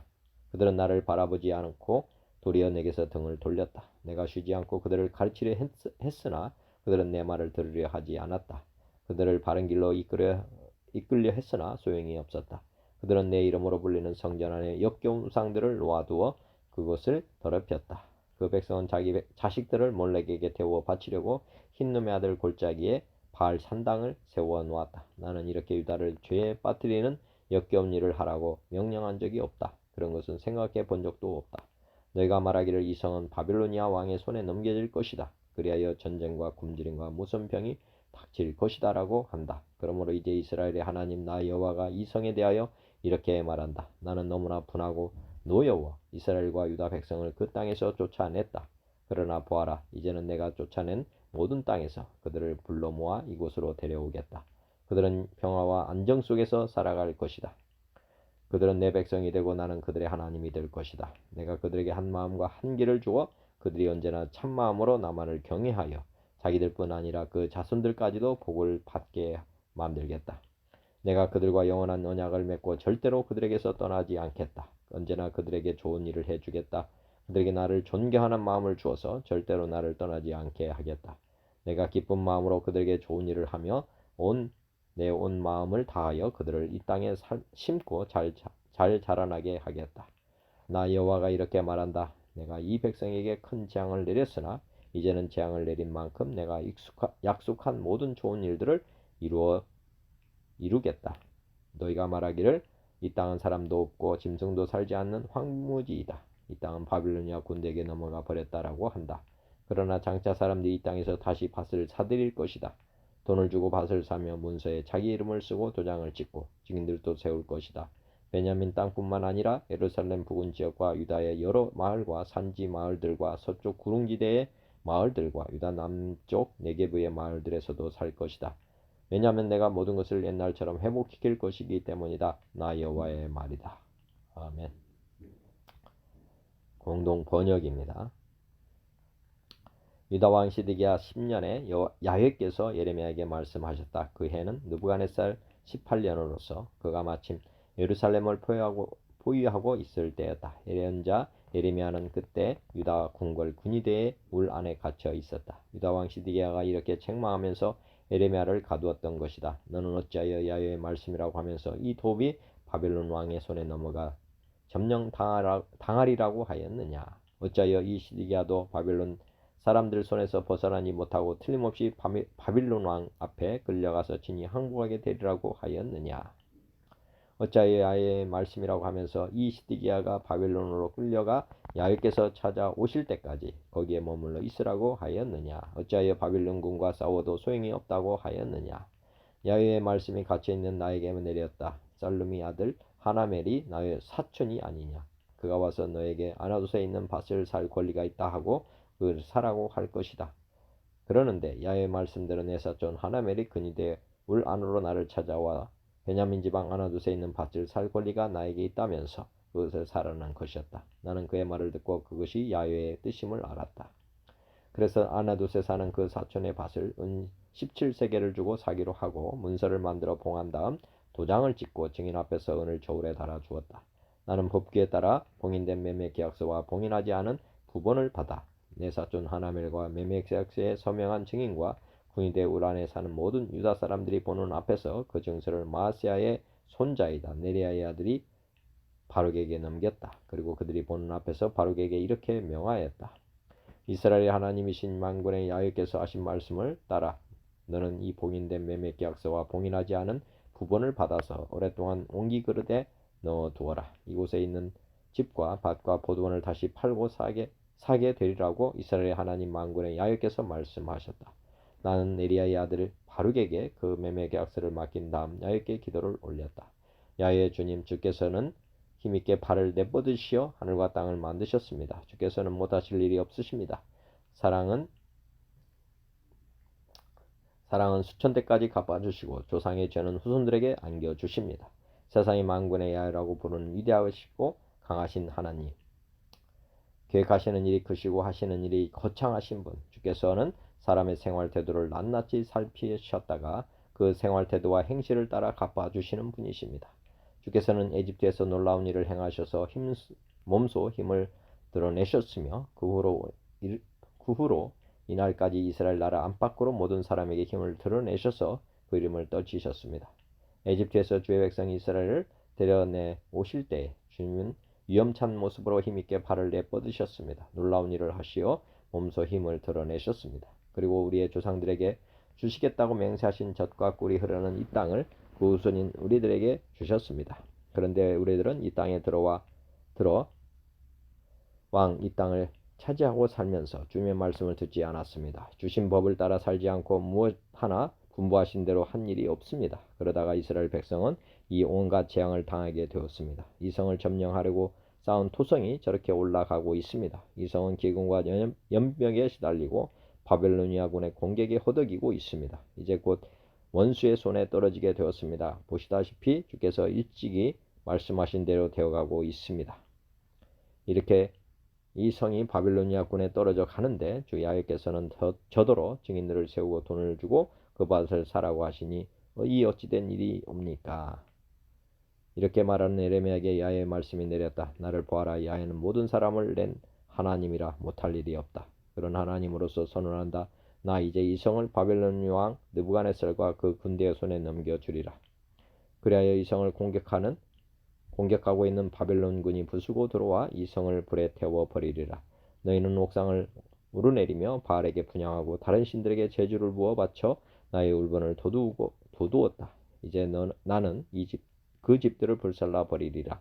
그들은 나를 바라보지 않고 도리어 내게서 등을 돌렸다. 내가 쉬지 않고 그들을 가르치려 했으나 그들은 내 말을 들으려 하지 않았다. 그들을 바른 길로 이끌려 했으나 소용이 없었다. 그들은 내 이름으로 불리는 성전 안에 역겨운 우상들을 놓아두어 그곳을 더럽혔다. 그 백성은 자기 자식들을 몰렉에게 태워 바치려고 흰놈의 아들 골짜기에 바알 산당을 세워 놓았다. 나는 이렇게 유다를 죄에 빠뜨리는 역겨운 일을 하라고 명령한 적이 없다. 그런 것은 생각해 본 적도 없다. 너희가 말하기를 이 성은 바빌로니아 왕의 손에 넘겨질 것이다. 그리하여 전쟁과 굶주림과 무서운 병이 닥칠 것이다 라고 한다. 그러므로 이제 이스라엘의 하나님 나 여호와가 이 성에 대하여 이렇게 말한다. 나는 너무나 분하고 노여워 이스라엘과 유다 백성을 그 땅에서 쫓아냈다. 그러나 보아라, 이제는 내가 쫓아낸 모든 땅에서 그들을 불러 모아 이곳으로 데려오겠다. 그들은 평화와 안정 속에서 살아갈 것이다. 그들은 내 백성이 되고 나는 그들의 하나님이 될 것이다. 내가 그들에게 한 마음과 한 길을 주어 그들이 언제나 참 마음으로 나만을 경외하여 자기들뿐 아니라 그 자손들까지도 복을 받게 만들겠다. 내가 그들과 영원한 언약을 맺고 절대로 그들에게서 떠나지 않겠다. 언제나 그들에게 좋은 일을 해주겠다. 그들에게 나를 존경하는 마음을 주어서 절대로 나를 떠나지 않게 하겠다. 내가 기쁜 마음으로 그들에게 좋은 일을 하며 내 온 마음을 다하여 그들을 이 땅에 심고 잘 자라나게 하겠다. 나 여호와가 이렇게 말한다. 내가 이 백성에게 큰 재앙을 내렸으나 이제는 재앙을 내린 만큼 내가 약속한 모든 좋은 일들을 이루겠다. 너희가 말하기를 이 땅은 사람도 없고 짐승도 살지 않는 황무지이다. 이 땅은 바빌로니아 군대에게 넘어가 버렸다라고 한다. 그러나 장차 사람들이 이 땅에서 다시 밭을 사들일 것이다. 돈을 주고 밭을 사며 문서에 자기 이름을 쓰고 도장을 찍고 증인들도 세울 것이다. 베냐민 땅뿐만 아니라 예루살렘 부근 지역과 유다의 여러 마을과 산지 마을들과 서쪽 구릉지대의 마을들과 유다 남쪽 네게브의 마을들에서도 살 것이다. 왜냐하면 내가 모든 것을 옛날처럼 회복시킬 것이기 때문이다. 나 여호와의 말이다. 아멘. 공동 번역입니다. 유다 왕 시드기야 10년에 야훼께서 예레미야에게 말씀하셨다. 그 해는 느부갓네살 18년으로서 그가 마침 예루살렘을 포위하고 있을 때였다. 예언자 예레미야는 그때 유다 궁궐 군의대의 울 안에 갇혀 있었다. 유다 왕 시드기야가 이렇게 책망하면서 예레미야를 가두었던 것이다. 너는 어찌하여 야훼의 말씀이라고 하면서 이 도읍이 바벨론 왕의 손에 넘어가 점령 당하리라고 하였느냐. 어찌하여 이 시드기야도 바벨론 사람들 손에서 벗어나지 못하고 틀림없이 바빌론 왕 앞에 끌려가서 친히 항복하게 되리라고 하였느냐. 어찌하여 야훼의 말씀이라고 하면서 이 시드기야가 바벨론으로 끌려가 야훼께서 찾아오실 때까지 거기에 머물러 있으라고 하였느냐. 어찌하여 바빌론군과 싸워도 소용이 없다고 하였느냐. 야훼의 말씀이 갇혀있는 나에게만 내렸다. 살룸이 아들 하나멜이 나의 사촌이 아니냐. 그가 와서 너에게 아나도스에 있는 밭을 살 권리가 있다 하고 그를 사라고 할 것이다. 그러는데 야훼의 말씀대로 내 사촌 하나멜이 근위대 울 안으로 나를 찾아와 베냐민 지방 아나도스에 있는 밭을 살 권리가 나에게 있다면서 그것을 사라는 것이었다. 나는 그의 말을 듣고 그것이 야훼의 뜻임을 알았다. 그래서 아나도스에 사는 그 사촌의 밭을 은 17세겔을 주고 사기로 하고 문서를 만들어 봉한 다음 도장을 찍고 증인 앞에서 은을 저울에 달아 주었다. 나는 법규에 따라 봉인된 매매 계약서와 봉인하지 않은 부본을 받아 내 사촌 하나멜과 매매 계약서에 서명한 증인과 군의대 울 안에 사는 모든 유다 사람들이 보는 앞에서 그 증서를 마아세야의 손자이다 네리야의 아들이 바룩에게 넘겼다. 그리고 그들이 보는 앞에서 바룩에게 이렇게 명하였다. 이스라엘의 하나님이신 만군의 야훼께서 하신 말씀을 따라 너는 이 봉인된 매매 계약서와 봉인하지 않은 부본을 받아서 오랫동안 옹기 그릇에 넣어두어라. 이곳에 있는 집과 밭과 포도원을 다시 팔고 사게 되리라고 이스라엘의 하나님 만군의 야훼께서 말씀하셨다. 나는 네리야의 아들 바룩에게 그 매매 계약서를 맡긴 다음 야훼께 기도를 올렸다. 야훼의 주님 주께서는 힘있게 발을 내뻗으시어 하늘과 땅을 만드셨습니다. 주께서는 못하실 일이 없으십니다. 사랑은 수천 대까지 갚아주시고 조상의 죄는 후손들에게 안겨주십니다. 세상이 만군의 야훼라고 부르는 위대하시고 강하신 하나님, 계획하시는 일이 크시고 하시는 일이 거창하신 분, 주께서는 사람의 생활 태도를 낱낱이 살피셨다가 그 생활 태도와 행실을 따라 갚아주시는 분이십니다. 주께서는 에집트에서 놀라운 일을 행하셔서 몸소 힘을 드러내셨으며 그 후로 이날까지 이스라엘 나라 안팎으로 모든 사람에게 힘을 드러내셔서 그 이름을 떠지셨습니다. 에집트에서 주의 백성 이스라엘을 데려내 오실 때 주님은 위험찬 모습으로 힘있게 발을 내뻗으셨습니다. 놀라운 일을 하시어 몸소 힘을 드러내셨습니다. 그리고 우리의 조상들에게 주시겠다고 맹세하신 젖과 꿀이 흐르는 이 땅을 그 후손인 우리들에게 주셨습니다. 그런데 우리들은 이 땅에 들어 왕 이 땅을 차지하고 살면서 주님의 말씀을 듣지 않았습니다. 주신 법을 따라 살지 않고 무엇 하나 분부하신 대로 한 일이 없습니다. 그러다가 이스라엘 백성은 이 온갖 재앙을 당하게 되었습니다. 이 성을 점령하려고 쌓은 토성이 저렇게 올라가고 있습니다. 이 성은 기근과 연병에 시달리고 바벨로니아군의 공격에 허덕이고 있습니다. 이제 곧 원수의 손에 떨어지게 되었습니다. 보시다시피 주께서 일찍이 말씀하신 대로 되어가고 있습니다. 이렇게 이 성이 바빌로니아군에 떨어져 가는데 주 야훼께서는 저더러 증인들을 세우고 돈을 주고 그 밭을 사라고 하시니 이 어찌된 일이 옵니까? 이렇게 말하는 예레미야에게 야훼의 말씀이 내렸다. 나를 보아라. 야훼는 모든 사람을 낸 하나님이라 못할 일이 없다. 그런 하나님으로서 선언한다. 나 이제 이 성을 바벨론 왕 느부갓네살과 그 군대의 손에 넘겨주리라. 그리하여 이 성을 공격하고 있는 바벨론군이 부수고 들어와 이 성을 불에 태워 버리리라. 너희는 옥상을 우르내리며 바알에게 분향하고 다른 신들에게 제주를 부어 바쳐 나의 울분을 도두었다. 이제 나는 그 집들을 불살라 버리리라.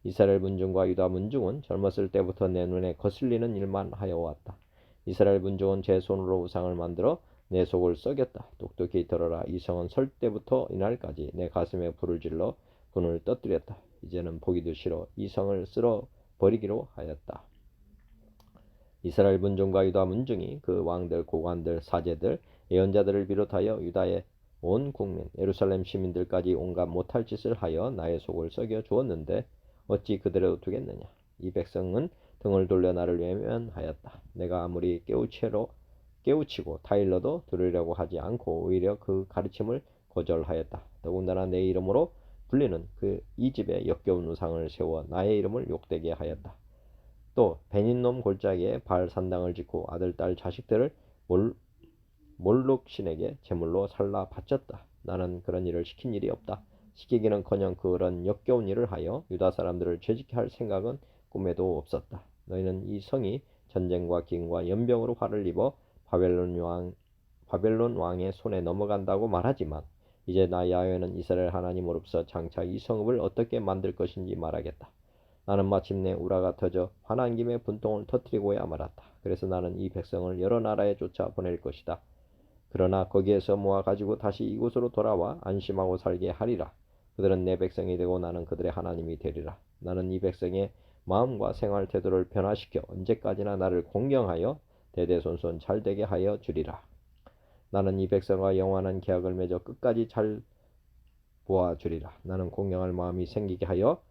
이스라엘 문중과 유다 문중은 젊었을 때부터 내 눈에 거슬리는 일만 하여왔다. 이스라엘 문중은 제 손으로 우상을 만들어 내 속을 썩였다. 똑똑히 들어라. 이 성은 설 때부터 이날까지 내 가슴에 불을 질러 분을 떠뜨렸다. 이제는 보기도 싫어 이 성을 쓸어 버리기로 하였다. 이스라엘 문중과 유다 문중이 그 왕들, 고관들, 사제들, 예언자들을 비롯하여 유다의 온 국민, 예루살렘 시민들까지 온갖 못할 짓을 하여 나의 속을 썩여 주었는데 어찌 그대로 두겠느냐. 이 백성은 등을 돌려 나를 외면하였다. 내가 아무리 깨우치고 타일러도 들으려고 하지 않고 오히려 그 가르침을 거절하였다. 더군다나 내 이름으로 불리는 이 집에 역겨운 우상을 세워 나의 이름을 욕되게 하였다. 또 베닌놈 골짜기에 바알 산당을 짓고 아들, 딸, 자식들을 몰록 신에게 제물로 살라 바쳤다. 나는 그런 일을 시킨 일이 없다. 시키기는커녕 그런 역겨운 일을 하여 유다 사람들을 죄짓게 할 생각은 꿈에도 없었다. 너희는 이 성이 전쟁과 기근과 연병으로 화를 입어 바벨론 왕의 손에 넘어간다고 말하지만 이제 나 야훼는 이스라엘 하나님으로서 장차 이 성읍을 어떻게 만들 것인지 말하겠다. 나는 마침내 우라가 터져 화난 김에 분통을 터뜨리고야 말았다. 그래서 나는 이 백성을 여러 나라에 쫓아 보낼 것이다. 그러나 거기에서 모아 가지고 다시 이곳으로 돌아와 안심하고 살게 하리라. 그들은 내 백성이 되고 나는 그들의 하나님이 되리라. 나는 이 백성의 마음과 생활 태도를 변화시켜 언제까지나 나를 공경하여 대대손손 잘되게 하여 주리라. 나는 이 백성과 영원한 계약을 맺어 끝까지 잘 보아주리라. 나를 공경할 마음이 생기게 하여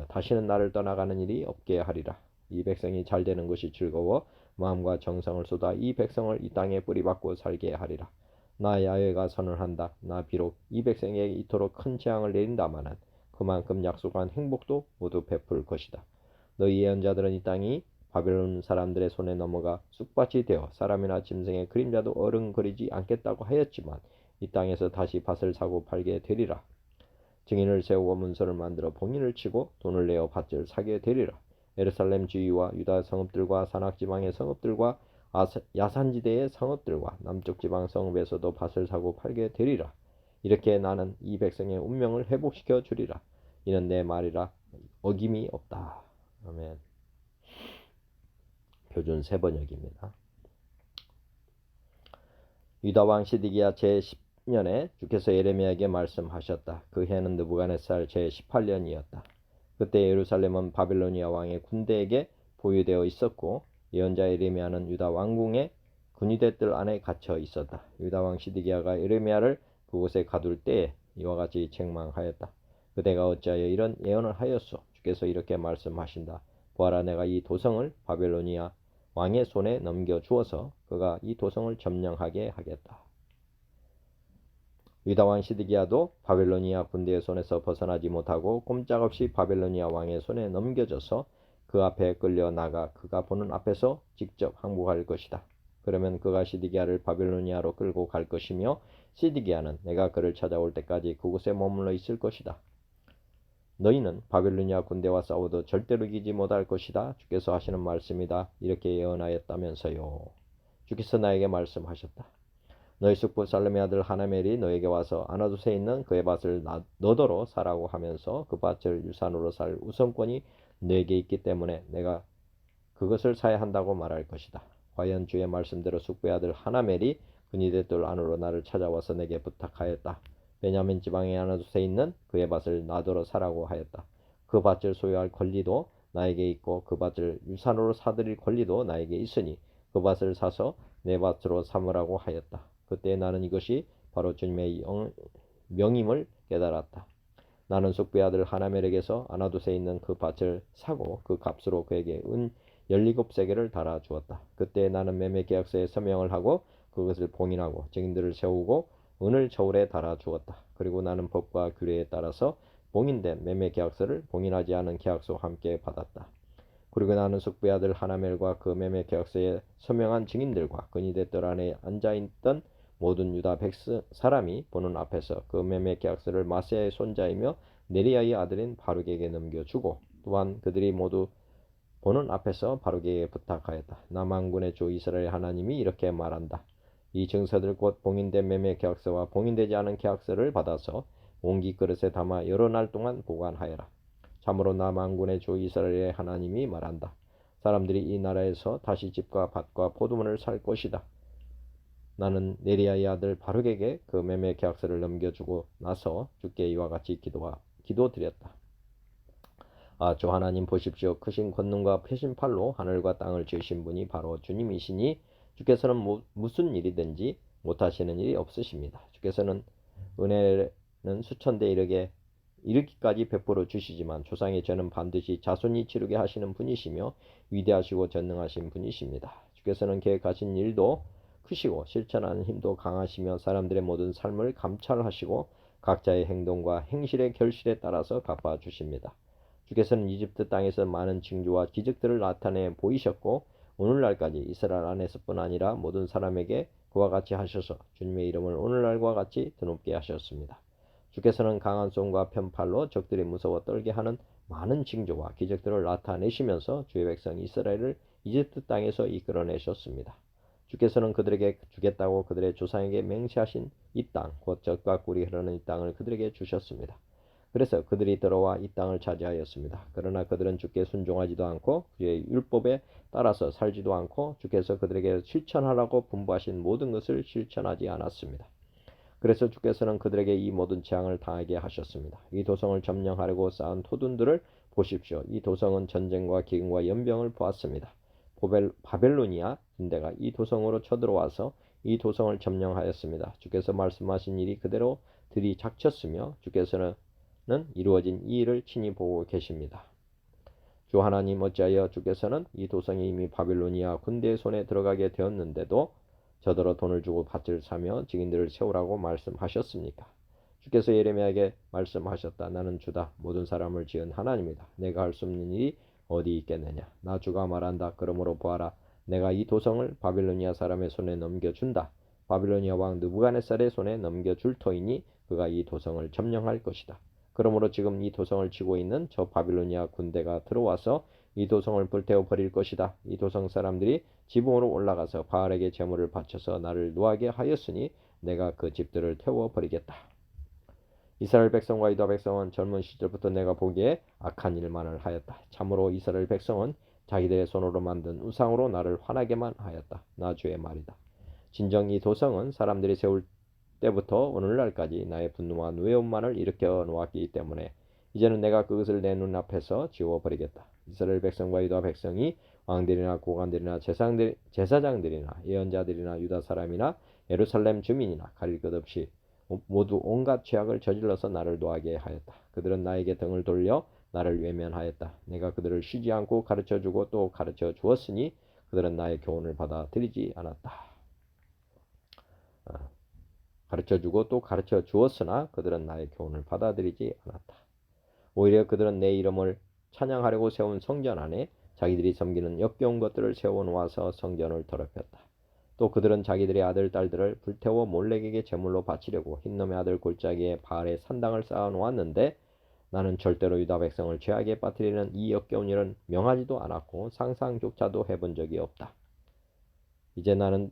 다시는 나를 떠나가는 일이 없게 하리라. 이 백성이 잘되는 것이 즐거워 마음과 정성을 쏟아 이 백성을 이 땅에 뿌리박고 살게 하리라. 나 야훼가 선언한다. 나 비록 이 백성에게 이토록 큰 재앙을 내린다마는 그만큼 약속한 행복도 모두 베풀 것이다. 너희 예언자들은 이 땅이 바벨론 사람들의 손에 넘어가 쑥밭이 되어 사람이나 짐승의 그림자도 어른거리지 않겠다고 하였지만 이 땅에서 다시 밭을 사고 팔게 되리라. 증인을 세우고 문서를 만들어 봉인을 치고 돈을 내어 밭을 사게 되리라. 예루살렘 주위와 유다 성읍들과 산악지방의 성읍들과 야산지대의 성읍들과 남쪽 지방 성읍에서도 밭을 사고 팔게 되리라. 이렇게 나는 이 백성의 운명을 회복시켜 주리라. 이는 내 말이라 어김이 없다. 아멘. 표준 세번역입니다. 유다 왕 시드기야 제10년에 주께서 예레미야에게 말씀하셨다. 그 해는 느부갓네살 제18년이었다. 그때 예루살렘은 바빌로니아 왕의 군대에게 보유되어 있었고 예언자 예레미야는 유다 왕궁의 군의대 뜰 안에 갇혀 있었다. 유다 왕 시드기야가 예레미야를 그곳에 가둘 때에 이와 같이 책망하였다. 그대가 어찌하여 이런 예언을 하였소? 주께서 이렇게 말씀하신다. 보아라, 내가 이 도성을 바빌로니아 왕의 손에 넘겨주어서 그가 이 도성을 점령하게 하겠다. 유다 왕 시드기야도 바빌로니아 군대의 손에서 벗어나지 못하고 꼼짝없이 바빌로니아 왕의 손에 넘겨져서 그 앞에 끌려나가 그가 보는 앞에서 직접 항복할 것이다. 그러면 그가 시드기야를 바빌로니아로 끌고 갈 것이며 시드기야는 내가 그를 찾아올 때까지 그곳에 머물러 있을 것이다. 너희는 바빌로니아 군대와 싸워도 절대로 이기지 못할 것이다. 주께서 하시는 말씀이다. 이렇게 예언하였다면서요. 주께서 나에게 말씀하셨다. 너희 숙부 살룸의 아들 하나멜이 너에게 와서 아나돗에 있는 그의 밭을 너더러 사라고 하면서 그 밭을 유산으로 살 우선권이 너에게 있기 때문에 내가 그것을 사야 한다고 말할 것이다. 과연 주의 말씀대로 숙부의 아들 하나멜이 군의대 뜰 안으로 나를 찾아와서 내게 부탁하였다. 베냐민 지방의 아나돗에 있는 그의 밭을 나더러 사라고 하였다. 그 밭을 소유할 권리도 나에게 있고 그 밭을 유산으로 사들일 권리도 나에게 있으니 그 밭을 사서 내 밭으로 삼으라고 하였다. 그때 나는 이것이 바로 주님의 명임을 깨달았다. 나는 숙부의 아들 하나멜에게서 아나돗에 있는 그 밭을 사고 그 값으로 그에게 은 17세겔을 달아주었다. 그때 나는 매매계약서에 서명을 하고 그것을 봉인하고 증인들을 세우고 은을 저울에 달아주었다. 그리고 나는 법과 규례에 따라서 봉인된 매매계약서를 봉인하지 않은 계약서와 함께 받았다. 그리고 나는 숙부의 아들 하나멜과 그 매매계약서에 서명한 증인들과 근위대 뜰 안에 앉아있던 모든 유다 사람이 보는 앞에서 그 매매계약서를 마세야의 손자이며 네리야의 아들인 바룩에게 넘겨주고 또한 그들이 모두 보는 앞에서 바룩에게 부탁하였다. 나 만군의 주 이스라엘 하나님이 이렇게 말한다. 이 증서들 곧 봉인된 매매계약서와 봉인되지 않은 계약서를 받아서 옹기 그릇에 담아 여러 날 동안 보관하여라. 참으로 나 만군의 주 이스라엘의 하나님이 말한다. 사람들이 이 나라에서 다시 집과 밭과 포도원을 살 것이다. 나는 네리야의 아들 바룩에게 그 매매 계약서를 넘겨주고 나서 주께 이와 같이 기도드렸다. 주 하나님 보십시오. 크신 권능과 펴신 팔로 하늘과 땅을 지으신 분이 바로 주님이시니 주께서는 무슨 일이든지 못하시는 일이 없으십니다. 주께서는 은혜는 수천 대 이르기까지 베풀어 주시지만 조상의 죄는 반드시 자손이 치르게 하시는 분이시며 위대하시고 전능하신 분이십니다. 주께서는 계획하신 일도 크시고 실천하는 힘도 강하시며 사람들의 모든 삶을 감찰하시고 각자의 행동과 행실의 결실에 따라서 갚아주십니다. 주께서는 이집트 땅에서 많은 징조와 기적들을 나타내 보이셨고 오늘날까지 이스라엘 안에서뿐 아니라 모든 사람에게 그와 같이 하셔서 주님의 이름을 오늘날과 같이 드높게 하셨습니다. 주께서는 강한 손과 편팔로 적들이 무서워 떨게 하는 많은 징조와 기적들을 나타내시면서 주의 백성 이스라엘을 이집트 땅에서 이끌어내셨습니다. 주께서는 그들에게 주겠다고 그들의 조상에게 맹세하신 이 땅, 곧 젖과 꿀이 흐르는 이 땅을 그들에게 주셨습니다. 그래서 그들이 들어와 이 땅을 차지하였습니다. 그러나 그들은 주께 순종하지도 않고 그의 율법에 따라서 살지도 않고 주께서 그들에게 실천하라고 분부하신 모든 것을 실천하지 않았습니다. 그래서 주께서는 그들에게 이 모든 재앙을 당하게 하셨습니다. 이 도성을 점령하려고 쌓은 토둔들을 보십시오. 이 도성은 전쟁과 기근과 연병을 보았습니다. 바벨로니아 군대가 이 도성으로 쳐들어와서 이 도성을 점령하였습니다. 주께서 말씀하신 일이 그대로 들이닥쳤으며 주께서는 이루어진 이 일을 친히 보고 계십니다. 주 하나님 어찌하여 주께서는 이 도성이 이미 바빌로니아 군대의 손에 들어가게 되었는데도 저더러 돈을 주고 밭을 사며 증인들을 세우라고 말씀하셨습니까? 주께서 예레미야에게 말씀하셨다. 나는 주다. 모든 사람을 지은 하나님이다. 내가 할 수 없는 일이 어디 있겠느냐. 나 주가 말한다. 그러므로 보아라. 내가 이 도성을 바빌로니아 사람의 손에 넘겨준다. 바빌로니아 왕 느부갓네살의 손에 넘겨줄 터이니 그가 이 도성을 점령할 것이다. 그러므로 지금 이 도성을 치고 있는 저 바빌로니아 군대가 들어와서 이 도성을 불태워 버릴 것이다. 이 도성 사람들이 지붕으로 올라가서 바알에게 제물을 바쳐서 나를 노하게 하였으니 내가 그 집들을 태워 버리겠다. 이스라엘 백성과 유다 백성은 젊은 시절부터 내가 보기에 악한 일만을 하였다. 참으로 이스라엘 백성은 자기들의 손으로 만든 우상으로 나를 화나게만 하였다. 나 주의 말이다. 진정 이 도성은 사람들이 세울 때부터 오늘날까지 나의 분노와 노여움만을 일으켜 놓았기 때문에 이제는 내가 그것을 내 눈앞에서 지워버리겠다. 이스라엘 백성과 유다 백성이 왕들이나 고관들이나 제사장들이나 예언자들이나 유다 사람이나 예루살렘 주민이나 가릴 것 없이 모두 온갖 죄악을 저질러서 나를 노하게 하였다. 그들은 나에게 등을 돌려 나를 외면하였다. 내가 그들을 쉬지 않고 가르쳐주고 또 가르쳐 주었으니 그들은 나의 교훈을 받아들이지 않았다. 가르쳐주고 또 가르쳐 주었으나 그들은 나의 교훈을 받아들이지 않았다. 오히려 그들은 내 이름을 찬양하려고 세운 성전 안에 자기들이 섬기는 역겨운 것들을 세워놓아서 성전을 더럽혔다. 또 그들은 자기들의 아들, 딸들을 불태워 몰렉에게 제물로 바치려고 흰놈의 아들 골짜기에 바알의 산당을 쌓아놓았는데 나는 절대로 유다 백성을 죄악에 빠뜨리는 이 역겨운 일은 명하지도 않았고 상상조차도 해본 적이 없다. 이제 나는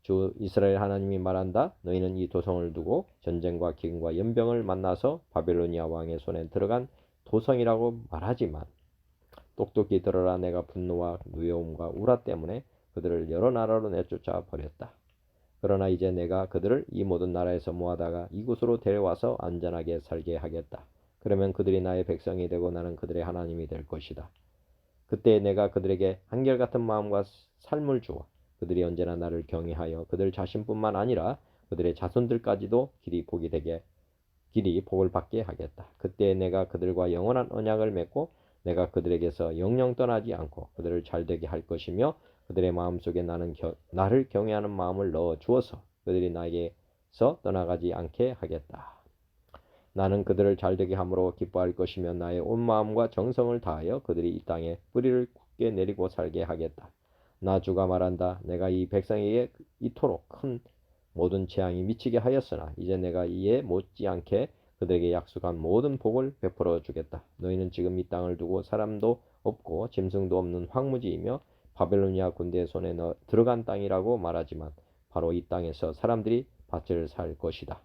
주 이스라엘 하나님이 말한다. 너희는 이 도성을 두고 전쟁과 기근과 연병을 만나서 바벨로니아 왕의 손에 들어간 도성이라고 말하지만 똑똑히 들어라. 내가 분노와 누여움과 우라 때문에 그들을 여러 나라로 내쫓아 버렸다. 그러나 이제 내가 그들을 이 모든 나라에서 모아다가 이곳으로 데려와서 안전하게 살게 하겠다. 그러면 그들이 나의 백성이 되고 나는 그들의 하나님이 될 것이다. 그때 내가 그들에게 한결같은 마음과 삶을 주어 그들이 언제나 나를 경외하여 그들 자신뿐만 아니라 그들의 자손들까지도 길이 복을 받게 하겠다. 그때 내가 그들과 영원한 언약을 맺고 내가 그들에게서 영영 떠나지 않고 그들을 잘되게 할 것이며 그들의 마음속에 나를 경외하는 마음을 넣어 주어서 그들이 나에게서 떠나가지 않게 하겠다. 나는 그들을 잘되게 함으로 기뻐할 것이며 나의 온 마음과 정성을 다하여 그들이 이 땅에 뿌리를 굳게 내리고 살게 하겠다. 나 주가 말한다. 내가 이 백성에게 이토록 큰 모든 재앙이 미치게 하였으나 이제 내가 이에 못지않게 그들에게 약속한 모든 복을 베풀어 주겠다. 너희는 지금 이 땅을 두고 사람도 없고 짐승도 없는 황무지이며 바벨로니아 군대의 손에 들어간 땅이라고 말하지만 바로 이 땅에서 사람들이 밭을 살 것이다.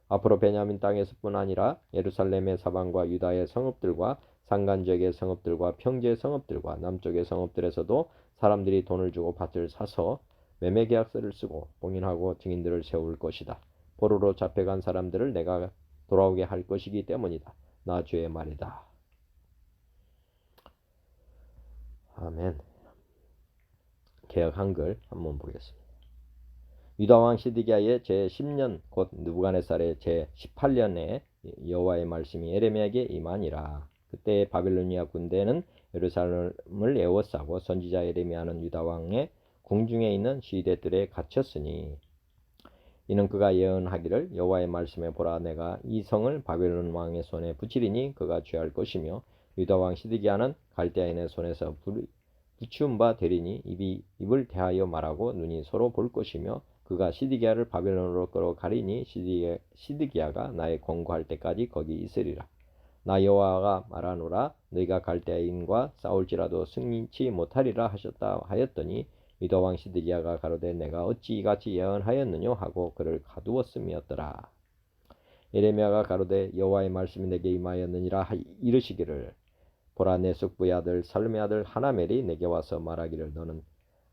앞으로 베냐민 땅에서뿐 아니라 예루살렘의 사방과 유다의 성읍들과 산간지역의 성읍들과 평지의 성읍들과 남쪽의 성읍들에서도 사람들이 돈을 주고 밭을 사서 매매 계약서를 쓰고 봉인하고 증인들을 세울 것이다. 포로로 잡혀간 사람들을 내가 돌아오게 할 것이기 때문이다. 나 주의 말이다. 아멘. 개역 한글 한번 보겠습니다. 유다왕 시드기야의 제10년 곧 느부갓네살의 제18년에 여호와의 말씀이 예레미야에게 임하니라. 그때 바빌로니아 군대는 예루살렘을 에워싸고 선지자 예레미야는 유다왕의 궁중에 있는 시대들에 갇혔으니 이는 그가 예언하기를 여호와의 말씀에 보라 내가 이 성을 바벨론 왕의 손에 붙이리니 그가 취할 것이며 유다 왕 시드기야는 갈대아인의 손에서 붙이운 바 되리니 입을 대하여 말하고 눈이 서로 볼 것이며 그가 시드기야를 바벨론으로 끌어가리니 시드기야가 나의 권고할 때까지 거기 있으리라. 나 여호와가 말하노라 너희가 갈대아인과 싸울지라도 승리치 못하리라 하셨다 하였더니 유다 왕 시드기야가 가로되 내가 어찌 이같이 예언하였느뇨 하고 그를 가두었음이었더라. 예레미야가 가로되 여호와의 말씀이 내게 임하였느니라 이르시기를 보라 내 숙부의 아들 살룸의 아들 하나멜이 내게 와서 말하기를 너는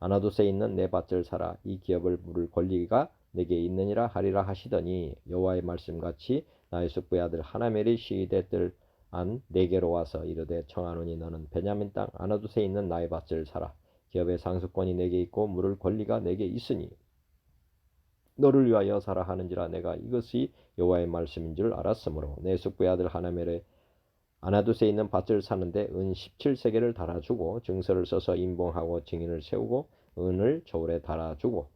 아나돗에 있는 내 밭을 사라 이 기업을 물을 권리가 내게 있느니라 하리라 하시더니 여호와의 말씀같이 나의 숙부의 아들 하나멜이 시대들 안 내게로 와서 이르되 청하노니 너는 베냐민 땅 아나돗에 있는 나의 밭을 사라 기업의 상속권이 내게 있고 물을 권리가 내게 있으니 너를 위하여 사라 하는지라 내가 이것이 여호와의 말씀인 줄 알았으므로 내 숙부의 아들 하나멜의 아나돗에 있는 밭을 사는데 은 17세겔을 달아주고 증서를 써서 임봉하고 증인을 세우고 은을 저울에 달아주고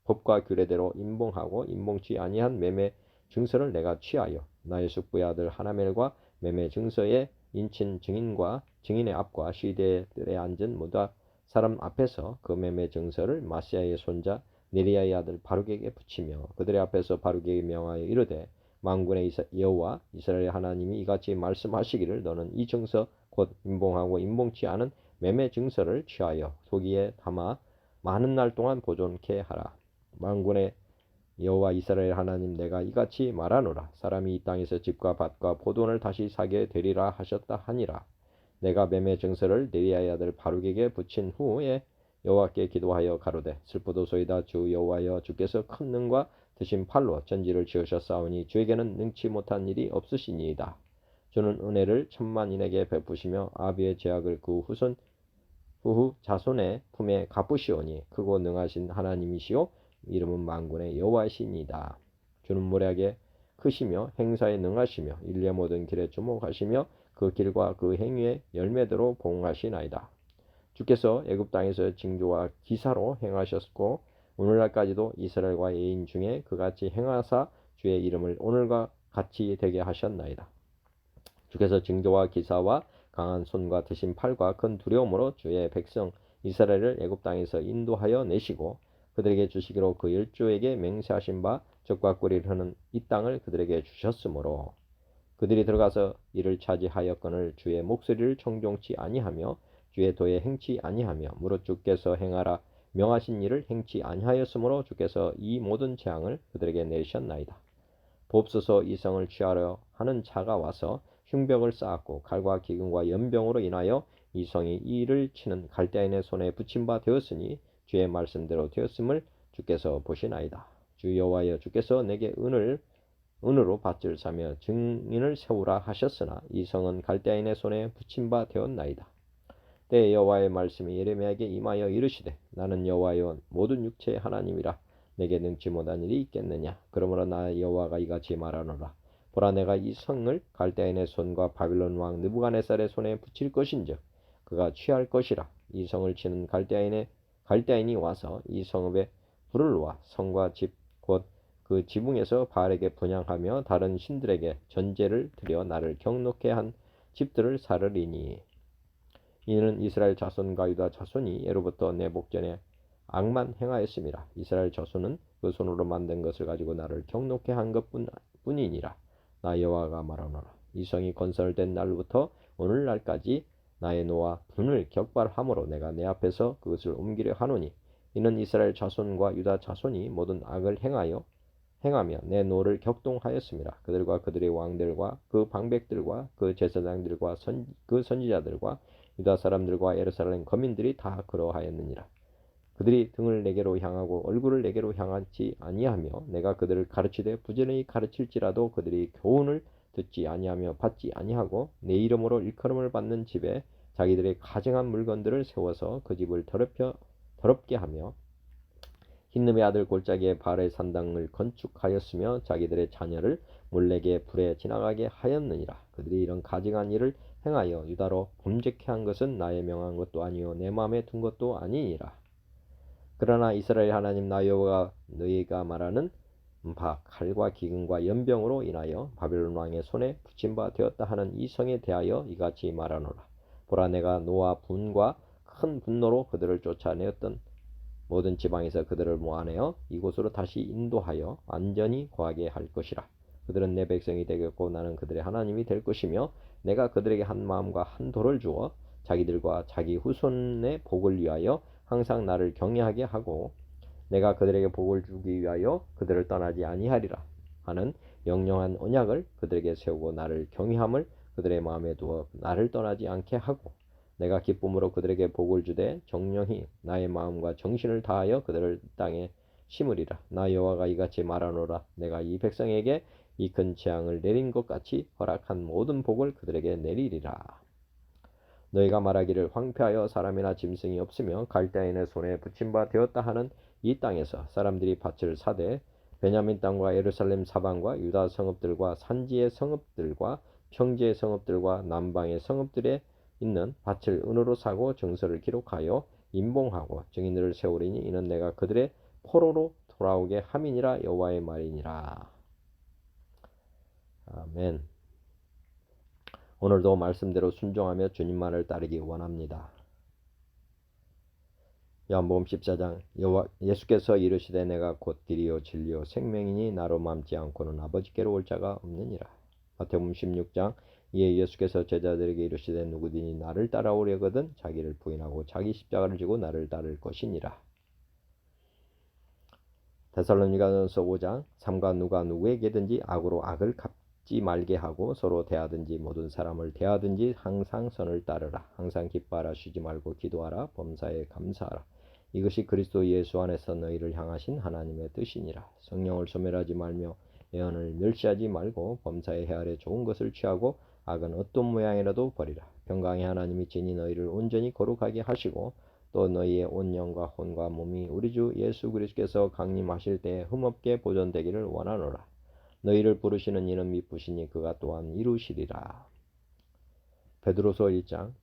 법과 규례대로 임봉하고 임봉치 아니한 매매 증서를 내가 취하여 나의 숙부의 아들 하나멜과 매매 증서의 인친 증인과 증인의 앞과 시대들에 앉은 모든 사람 앞에서 그 매매 증서를 마시아의 손자 네리야의 아들 바룩에게 붙이며 그들의 앞에서 바룩에게 명하여 이르되 만군의 여호와 이스라엘 하나님이 이같이 말씀하시기를 너는 이 증서 곧 임봉하고 임봉치 않은 매매 증서를 취하여 도기에 담아 많은 날 동안 보존케 하라. 만군의 여호와 이스라엘 하나님 내가 이같이 말하노라. 사람이 이 땅에서 집과 밭과 포도원을 다시 사게 되리라 하셨다 하니라. 내가 매매 증서를 네리야의 아들 바룩에게 붙인 후에 여호와께 기도하여 가로되 슬프도소이다 주 여호와여 주께서 큰 능과 드신 팔로 전지를 지으셨사오니 주에게는 능치 못한 일이 없으시니이다. 주는 은혜를 천만인에게 베푸시며 아비의 죄악을 그 후후 자손의 품에 갚으시오니 크고 능하신 하나님이시오 이름은 만군의 여호와이시니이다. 주는 모략에 크시며 행사에 능하시며 인류의 모든 길에 주목하시며 그 길과 그 행위의 열매대로 봉하시나이다. 주께서 애굽 땅에서 징조와 기사로 행하셨고 오늘날까지도 이스라엘과 애인 중에 그같이 행하사 주의 이름을 오늘과 같이 되게 하셨나이다. 주께서 징조와 기사와 강한 손과 드신 팔과 큰 두려움으로 주의 백성 이스라엘을 애굽 땅에서 인도하여 내시고 그들에게 주시기로 그 열조에게 맹세하신 바 젖과 꿀이 흐르는 이 땅을 그들에게 주셨으므로 그들이 들어가서 이를 차지하였거늘 주의 목소리를 청종치 아니하며 주의 도에 행치 아니하며 무릇 주께서 행하라 명하신 일을 행치 아니하였으므로 주께서 이 모든 재앙을 그들에게 내리셨나이다. 보옵소서 이 성을 취하려 하는 자가 와서 흉벽을 쌓았고 칼과 기근과 연병으로 인하여 이 성이 이 일을 치는 갈대아인의 손에 붙임 바 되었으니 주의 말씀대로 되었음을 주께서 보시나이다. 주 여호와여 주께서 내게 은으로 밭을 사며 증인을 세우라 하셨으나 이 성은 갈대아인의 손에 붙임 바 되었나이다. 때에 여호와의 말씀이 예레미야에게 임하여 이르시되 나는 여호와여 모든 육체의 하나님이라 내게 능치 못한 일이 있겠느냐. 그러므로 나 여호와가 이같이 말하노라. 보라 내가 이 성을 갈대아인의 손과 바빌론 왕 느부갓네살의 손에 붙일 것인즉 그가 취할 것이라. 이 성을 치는 갈대아인이 와서 이 성읍에 불을 놓아 성과 집 곧 그 지붕에서 바알에게 분향하며 다른 신들에게 전제를 드려 나를 경노케 한 집들을 사르리니 이는 이스라엘 자손과 유다 자손이 예로부터 내 목전에 악만 행하였음이라. 이스라엘 자손은 그 손으로 만든 것을 가지고 나를 경노케 한 것뿐이니라. 나 여호와가 말하노라. 이 성이 건설된 날부터 오늘날까지 나의 노와 분을 격발함으로 내가 내 앞에서 그것을 옮기려 하노니 이는 이스라엘 자손과 유다 자손이 모든 악을 행하며 내 노를 격동하였음이라. 그들과 그들의 왕들과 그 방백들과 그 제사장들과 그 선지자들과 유다 사람들과 예루살렘 거민들이 다 그러하였느니라. 그들이 등을 내게로 향하고 얼굴을 내게로 향하지 아니하며 내가 그들을 가르치되 부지런히 가르칠지라도 그들이 교훈을 듣지 아니하며 받지 아니하고 내 이름으로 일컬음을 받는 집에 자기들의 가증한 물건들을 세워서 그 집을 더럽게 하며 힌놈의 아들 골짜기에 바알의 산당을 건축하였으며 자기들의 자녀를 몰렉의 불에 지나가게 하였느니라. 그들이 이런 가증한 일을 행하여 유다로 범죄케 한 것은 나의 명한 것도 아니요 내 마음에 둔 것도 아니니라. 그러나 이스라엘 하나님 나 여호와가 너희가 말하는 바 칼과 기근과 연병으로 인하여 바벨론 왕의 손에 붙임 바 되었다 하는 이 성에 대하여 이같이 말하노라. 보라 내가 노와 분과 큰 분노로 그들을 쫓아내었던 모든 지방에서 그들을 모아내어 이곳으로 다시 인도하여 안전히 거하게 할 것이라. 그들은 내 백성이 되겠고 나는 그들의 하나님이 될 것이며 내가 그들에게 한 마음과 한 도를 주어 자기들과 자기 후손의 복을 위하여 항상 나를 경외하게 하고 내가 그들에게 복을 주기 위하여 그들을 떠나지 아니하리라 하는 영영한 언약을 그들에게 세우고 나를 경외함을 그들의 마음에 두어 나를 떠나지 않게 하고 내가 기쁨으로 그들에게 복을 주되 정령히 나의 마음과 정신을 다하여 그들을 땅에 심으리라. 나 여호와가 이같이 말하노라. 내가 이 백성에게 이 큰 재앙을 내린 것 같이 허락한 모든 복을 그들에게 내리리라. 너희가 말하기를 황폐하여 사람이나 짐승이 없으며 갈대인의 손에 붙임 바 되었다 하는 이 땅에서 사람들이 밭을 사되 베냐민 땅과 예루살렘 사방과 유다 성읍들과 산지의 성읍들과 평지의 성읍들과 남방의 성읍들에 있는 밭을 은으로 사고 정서를 기록하여 임봉하고 증인들을 세우리니 이는 내가 그들의 포로로 돌아오게 함이니라. 여호와의 말이니라. 아멘. 오늘도 말씀대로 순종하며 주님만을 따르기 원합니다. 요한복음 14장 예수께서 이르시되 내가 곧 길이요 진리요 생명이니 나로 맘지 않고는 아버지께로 올 자가 없느니라. 마태복음 16장 이에 예수께서 제자들에게 이르시되 누구든지 나를 따라오려거든 자기를 부인하고 자기 십자가를 지고 나를 따를 것이니라. 데살로니가전서 5장 삼가 누가 누구에게든지 악으로 악을 갚지 말게 하고 서로 대하든지 모든 사람을 대하든지 항상 선을 따르라. 항상 기뻐하라. 쉬지 말고 기도하라. 범사에 감사하라. 이것이 그리스도 예수 안에서 너희를 향하신 하나님의 뜻이니라. 성령을 소멸하지 말며 예언을 멸시하지 말고 범사의 헤아려 좋은 것을 취하고 악은 어떤 모양이라도 버리라. 평강의 하나님이 진히 너희를 온전히 거룩하게 하시고 또 너희의 온 영과 혼과 몸이 우리 주 예수 그리스도께서 강림하실 때에 흠없게 보존되기를 원하노라. 너희를 부르시는 이는 미쁘시니 그가 또한 이루시리라. 베드로서 1장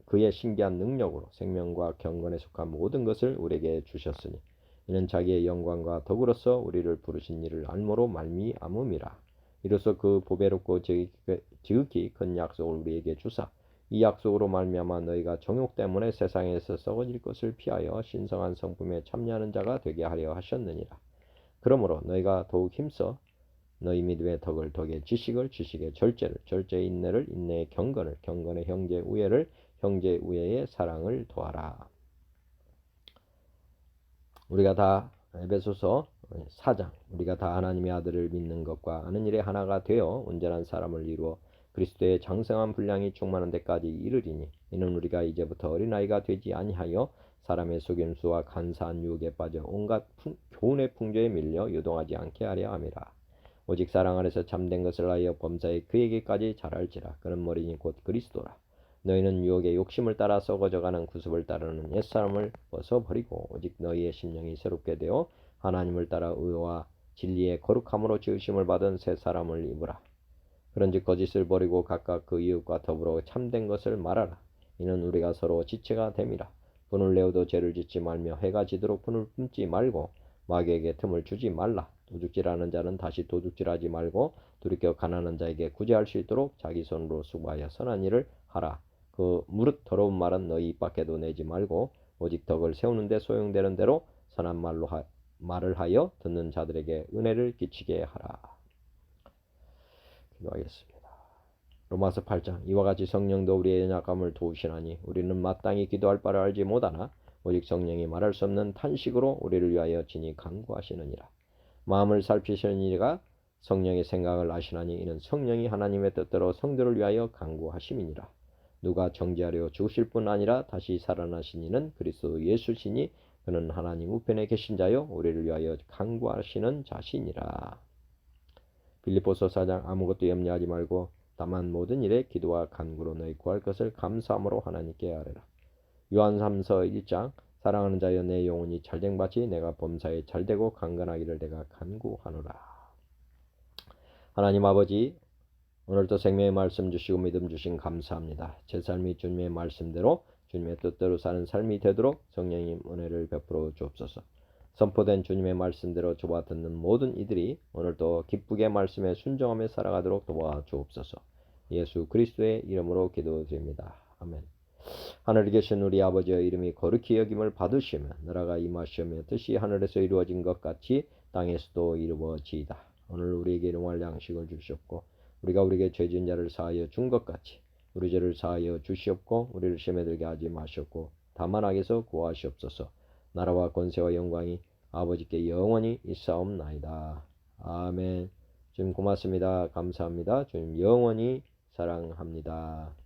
그의 신기한 능력으로 생명과 경건에 속한 모든 것을 우리에게 주셨으니 이는 자기의 영광과 더불어서 우리를 부르신 이를 알므로 말미암음이라. 이로써 그 보배롭고 지극히 큰 약속을 우리에게 주사 이 약속으로 말미암아 너희가 정욕 때문에 세상에서 썩어질 것을 피하여 신성한 성품에 참여하는 자가 되게 하려 하셨느니라. 그러므로 너희가 더욱 힘써 너희 믿음의 덕을 덕에 지식을 지식의 절제를 절제의 인내를 인내의 경건을 경건의 형제 우애를 형제 우애의 사랑을 더하라. 우리가 다 에베소서 4장 우리가 다 하나님의 아들을 믿는 것과 아는 일에 하나가 되어 온전한 사람을 이루어 그리스도의 장성한 분량이 충만한 데까지 이르리니 이는 우리가 이제부터 어린아이가 되지 아니하여 사람의 속임수와 간사한 유혹에 빠져 온갖 교훈의 풍조에 밀려 요동하지 않게 하려 함이라. 오직 사랑 안에서 참된 것을 하여 범사에 그에게까지 자랄지라. 그는 머리니 곧 그리스도라. 너희는 유혹의 욕심을 따라 썩어져가는 구습을 따르는 옛사람을 벗어버리고 오직 너희의 심령이 새롭게 되어 하나님을 따라 의와 진리의 거룩함으로 지으심을 받은 새 사람을 입으라. 그런즉 거짓을 버리고 각각 그 이웃과 더불어 참된 것을 말하라. 이는 우리가 서로 지체가 됨이라. 분을 내어도 죄를 짓지 말며 해가 지도록 분을 품지 말고 마귀에게 틈을 주지 말라. 도둑질하는 자는 다시 도둑질하지 말고 돌이켜 가난한 자에게 구제할 수 있도록 자기 손으로 수고하여 선한 일을 하라. 그 무릇 더러운 말은 너희 입 밖에도 내지 말고 오직 덕을 세우는 데 소용되는 대로 선한 말을 하여 듣는 자들에게 은혜를 끼치게 하라. 기도하겠습니다. 로마서 8장 이와 같이 성령도 우리의 연약함을 도우시나니 우리는 마땅히 기도할 바를 알지 못하나 오직 성령이 말할 수 없는 탄식으로 우리를 위하여 진히 간구하시느니라. 마음을 살피시는 이가 성령의 생각을 아시나니 이는 성령이 하나님의 뜻대로 성도를 위하여 간구하심이니라. 누가 정죄하려 죽으실 뿐 아니라 다시 살아나신 이는 그리스도 예수시니 그는 하나님 우편에 계신 자요 우리를 위하여 간구하시는 자신이라. 빌립보서 4장 아무것도 염려하지 말고 다만 모든 일에 기도와 간구로 너희 구할 것을 감사함으로 하나님께 아뢰라. 요한 3서 1장 사랑하는 자여 내 영혼이 잘된 같이 내가 범사에 잘되고 강건하기를 내가 간구하노라. 하나님 아버지, 오늘도 생명의 말씀 주시고 믿음 주신 감사합니다. 제 삶이 주님의 말씀대로 주님의 뜻대로 사는 삶이 되도록 성령님 은혜를 베풀어 주옵소서. 선포된 주님의 말씀대로 저와 듣는 모든 이들이 오늘도 기쁘게 말씀에 순종하며 살아가도록 도와주옵소서. 예수 그리스도의 이름으로 기도드립니다. 아멘. 하늘에 계신 우리 아버지의 이름이 거룩히 여김을 받으시며 나라가 임하시며 뜻이 하늘에서 이루어진 것 같이 땅에서도 이루어지이다. 오늘 우리에게 일용할 양식을 주시옵고 우리가 우리에게 죄 지은 자를 사하여 준 것 같이 우리 죄를 사하여 주시옵고 우리를 시험에 들게 하지 마시옵고 다만 악에서 구하시옵소서. 나라와 권세와 영광이 아버지께 영원히 있사옵나이다. 아멘. 주님 고맙습니다. 감사합니다. 주님 영원히 사랑합니다.